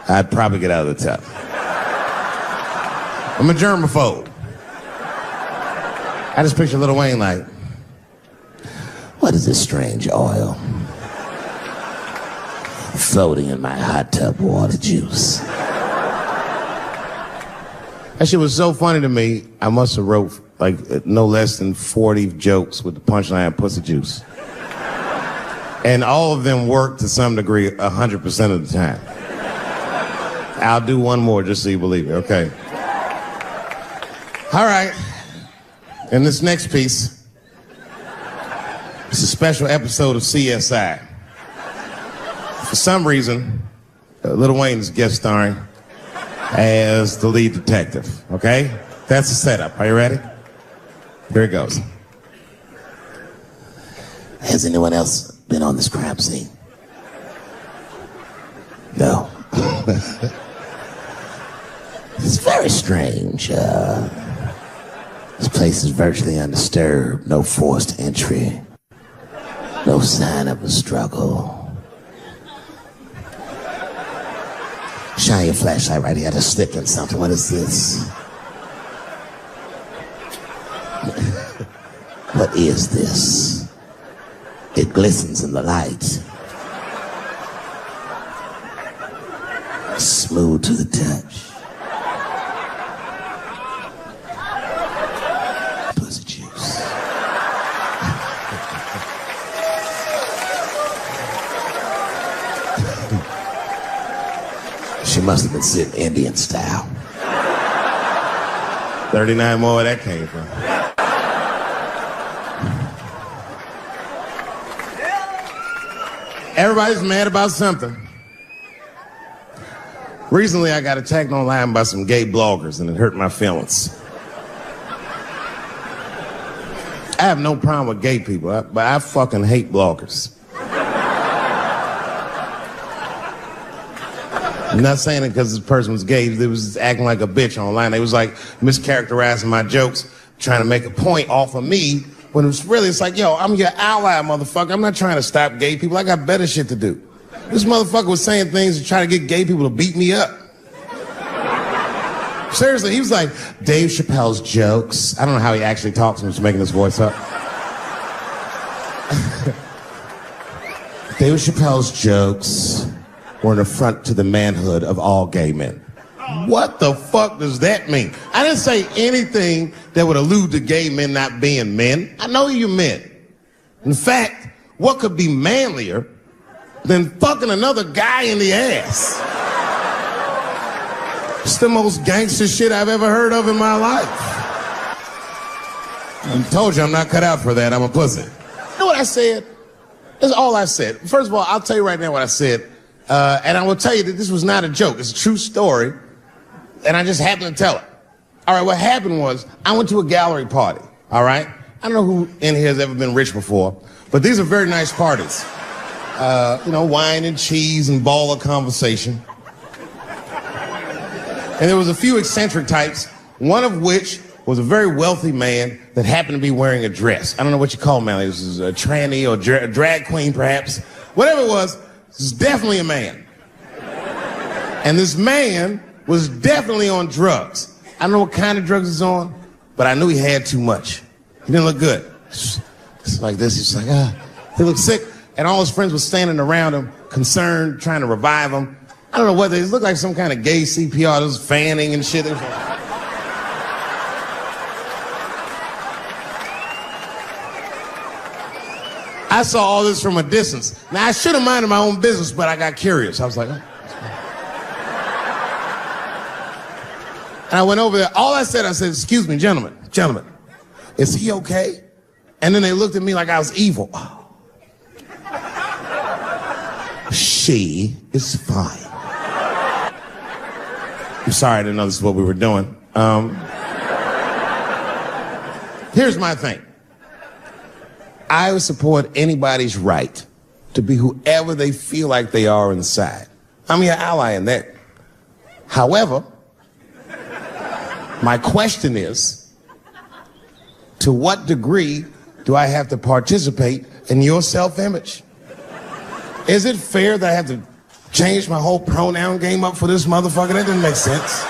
I'd probably get out of the tub. I'm a germaphobe. I just picture Lil Wayne like, what is this strange oil floating in my hot tub water juice? That shit was so funny to me, I must have wrote like no less than 40 jokes with the punchline pussy juice. And all of them worked to some degree 100% of the time. I'll do one more just so you believe it, okay? All right. And this next piece, it's a special episode of CSI. For some reason, Lil Wayne is guest starring as the lead detective, okay? That's the setup. Are you ready? Here it goes. Has anyone else been on this crime scene? No. It's very strange. This place is virtually undisturbed. No forced entry. No sign of a struggle. Shine your flashlight right here. I just slipped in something. What is this? What is this? It glistens in the light. Smooth to the touch. Pussy juice. She must have been sitting Indian style. 39 more where that came from. Everybody's mad about something. Recently, I got attacked online by some gay bloggers, and it hurt my feelings. I have no problem with gay people, but I fucking hate bloggers. I'm not saying it because this person was gay. They was acting like a bitch online. They was like mischaracterizing my jokes, trying to make a point off of me when it's like, yo, I'm your ally, motherfucker. I'm not trying to stop gay people. I got better shit to do. This motherfucker was saying things to try to get gay people to beat me up. Seriously, he was like, Dave Chappelle's jokes. I don't know how he actually talks when he's making his voice up. Dave Chappelle's jokes were an affront to the manhood of all gay men. What the fuck does that mean? I didn't say anything that would allude to gay men not being men. I know you men. In fact, what could be manlier than fucking another guy in the ass? It's the most gangster shit I've ever heard of in my life. I told you I'm not cut out for that. I'm a pussy. You know what I said? That's all I said. First of all, I'll tell you right now what I said. And I will tell you that this was not a joke. It's a true story. And I just happened to tell it. All right, what happened was I went to a gallery party, all right? I don't know who in here has ever been rich before, but these are very nice parties. You know, wine and cheese and ball of conversation. And there was a few eccentric types, one of which was a very wealthy man that happened to be wearing a dress. I don't know what you call him, man. This is a tranny or a drag queen, perhaps. Whatever it was, this is definitely a man. And this man was definitely on drugs. I don't know what kind of drugs he's on, but I knew he had too much. He didn't look good. It's like this. He's like, he looked sick. And all his friends were standing around him, concerned, trying to revive him. I don't know whether it looked like some kind of gay CPR. There was fanning and shit. I saw all this from a distance. Now, I should have minded my own business, but I got curious. I was like, oh. And I went over there. All I said, excuse me, gentlemen, is he okay? And then they looked at me like I was evil. Oh. She is fine. I'm sorry, I didn't know this is what we were doing. Here's my thing. I would support anybody's right to be whoever they feel like they are inside. I'm your ally in that. However, my question is, to what degree do I have to participate in your self-image? Is it fair that I have to change my whole pronoun game up for this motherfucker? That doesn't make sense.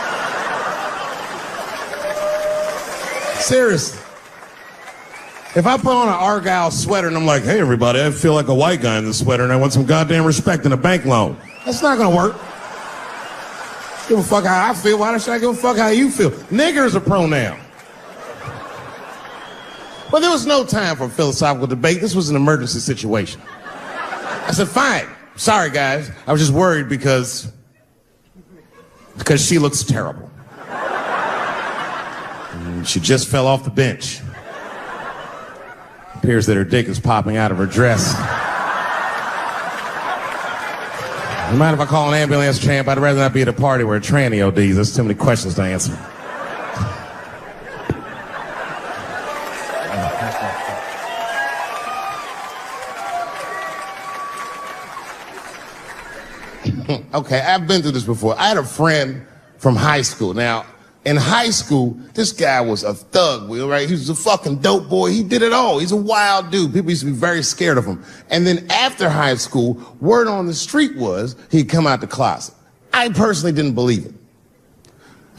Seriously. If I put on an Argyle sweater and I'm like, hey everybody, I feel like a white guy in this sweater and I want some goddamn respect and a bank loan. That's not gonna work. Give a fuck how I feel. Why should I give a fuck how you feel? Nigger is a pronoun. But there was no time for philosophical debate. This was an emergency situation. I said, fine. Sorry, guys. I was just worried because she looks terrible. And she just fell off the bench. Appears that her dick is popping out of her dress. You mind if I call an ambulance, champ? I'd rather not be at a party where a tranny ODs. There's too many questions to answer. Okay, I've been through this before. I had a friend from high school. Now, in high school, this guy was a thug, right? He was a fucking dope boy. He did it all. He's a wild dude. People used to be very scared of him. And then after high school, word on the street was he'd come out the closet. I personally didn't believe it.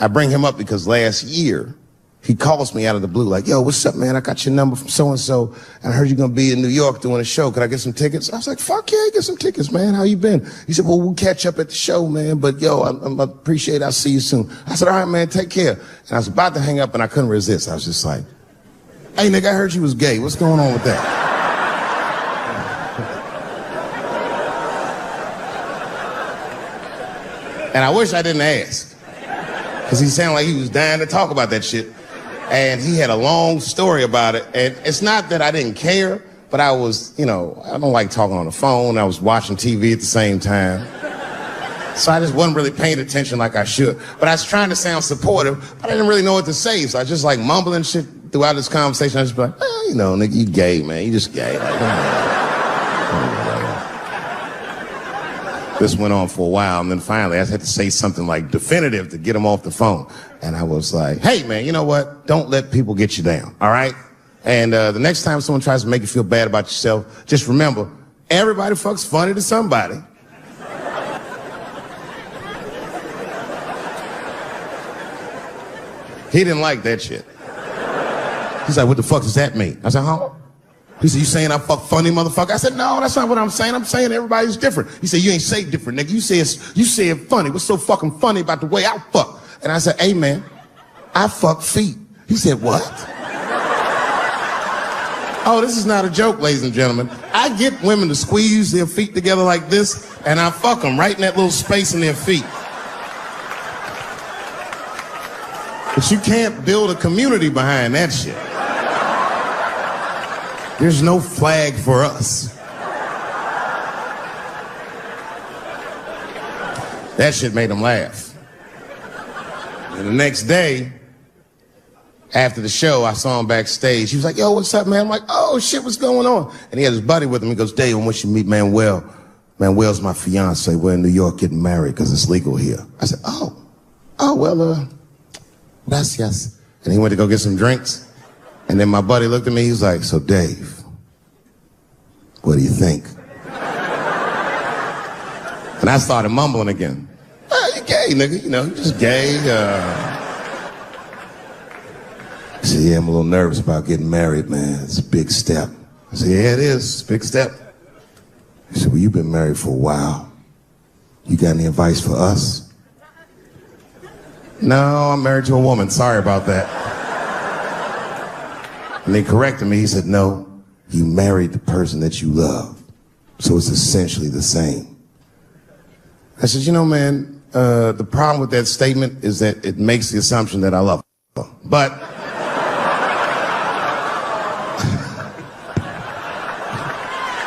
I bring him up because last year, he calls me out of the blue like, yo, what's up, man? I got your number from so-and-so, and I heard you're going to be in New York doing a show. Could I get some tickets? I was like, fuck yeah, get some tickets, man. How you been? He said, well, we'll catch up at the show, man, but yo, I appreciate it. I'll see you soon. I said, all right, man, take care. And I was about to hang up, and I couldn't resist. I was just like, hey, nigga, I heard you was gay. What's going on with that? And I wish I didn't ask, because he sounded like he was dying to talk about that shit. And he had a long story about it. And it's not that I didn't care, but I was, I don't like talking on the phone. I was watching TV at the same time. So I just wasn't really paying attention like I should. But I was trying to sound supportive, but I didn't really know what to say. So I was just like mumbling shit throughout this conversation. I was just like, nigga, you gay, man. You just gay. This went on for a while, and then finally I had to say something like definitive to get him off the phone. And I was like, hey, man, you know what? Don't let people get you down, all right? And the next time someone tries to make you feel bad about yourself, just remember, everybody fucks funny to somebody. He didn't like that shit. He's like, what the fuck does that mean? I said, huh? He said, you saying I fuck funny, motherfucker? I said, no, that's not what I'm saying. I'm saying everybody's different. He said, you ain't say different, nigga. You say it funny. What's so fucking funny about the way I fuck? And I said, hey, man, I fuck feet. He said, what? Oh, this is not a joke, ladies and gentlemen. I get women to squeeze their feet together like this, and I fuck them right in that little space in their feet. But you can't build a community behind that shit. There's no flag for us. That shit made him laugh. And the next day, after the show, I saw him backstage. He was like, yo, what's up, man? I'm like, oh, shit, what's going on? And he had his buddy with him. He goes, Dave, I want you to meet Manuel. Manuel's my fiance. We're in New York getting married because it's legal here. I said, well, gracias. And he went to go get some drinks. And then my buddy looked at me. He was like, so, Dave, what do you think? And I started mumbling again. You gay, nigga. You know, you just gay. He said, yeah, I'm a little nervous about getting married, man. It's a big step. I said, yeah, it is. It's a big step. He said, well, you've been married for a while. You got any advice for us? No, I'm married to a woman. Sorry about that. And they corrected me. He said, no, you married the person that you love. So it's essentially the same. I said, you know, man, the problem with that statement is that it makes the assumption that I love her. But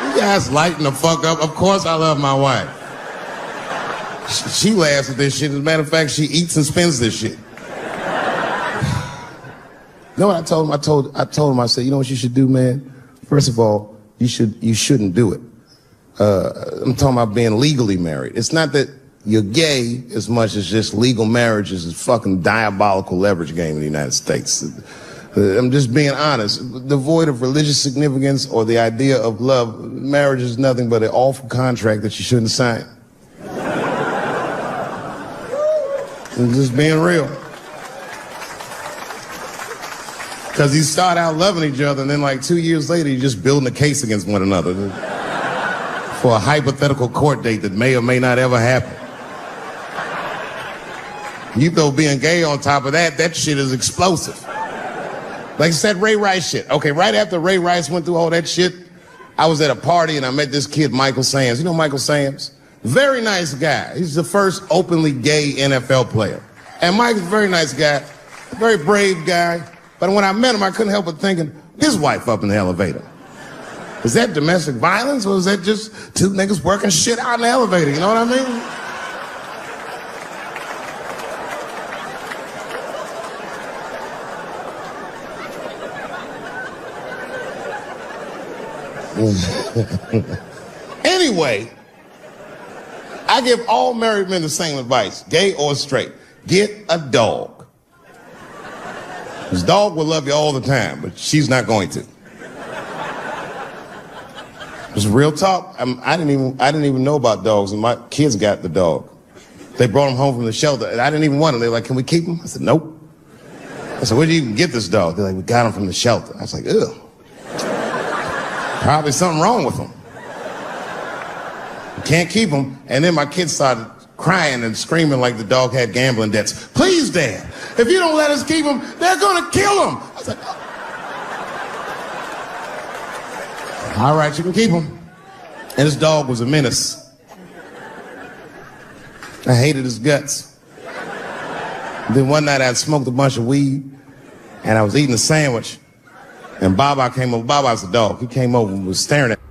you guys lighten the fuck up. Of course I love my wife. She laughs at this shit. As a matter of fact, she eats and spends this shit. You know what I told him? I told him, I said, you know what you should do, man? First of all, you shouldn't do it. I'm talking about being legally married. It's not that you're gay as much as just legal marriage is a fucking diabolical leverage game in the United States. I'm just being honest. Devoid of religious significance or the idea of love, marriage is nothing but an awful contract that you shouldn't sign. I'm just being real. Because you start out loving each other, and then like 2 years later, you're just building a case against one another for a hypothetical court date that may or may not ever happen. You throw being gay on top of that, that shit is explosive. Like I said, Ray Rice shit. Okay, right after Ray Rice went through all that shit, I was at a party and I met this kid, Michael Sams. You know Michael Sams? Very nice guy. He's the first openly gay NFL player. And Mike's a very nice guy, a very brave guy. But when I met him, I couldn't help but thinking, his wife up in the elevator. Is that domestic violence or is that just two niggas working shit out in the elevator? You know what I mean? Anyway, I give all married men the same advice, gay or straight. Get a dog. His dog will love you all the time, but she's not going to. It's real talk. I didn't even know about dogs, and my kids got the dog. They brought him home from the shelter, and I didn't even want him. They were like, can we keep him? I said, nope. I said, where did you even get this dog? They're like, we got him from the shelter. I was like, ugh. Probably something wrong with him. Can't keep him. And then my kids started crying and screaming like the dog had gambling debts. Please, Dad, if you don't let us keep him, they're gonna kill him. I was like, oh. All right, you can keep him. And this dog was a menace. I hated his guts. And then one night I smoked a bunch of weed and I was eating a sandwich. And Baba came over. Baba's the dog. He came over and was staring at me.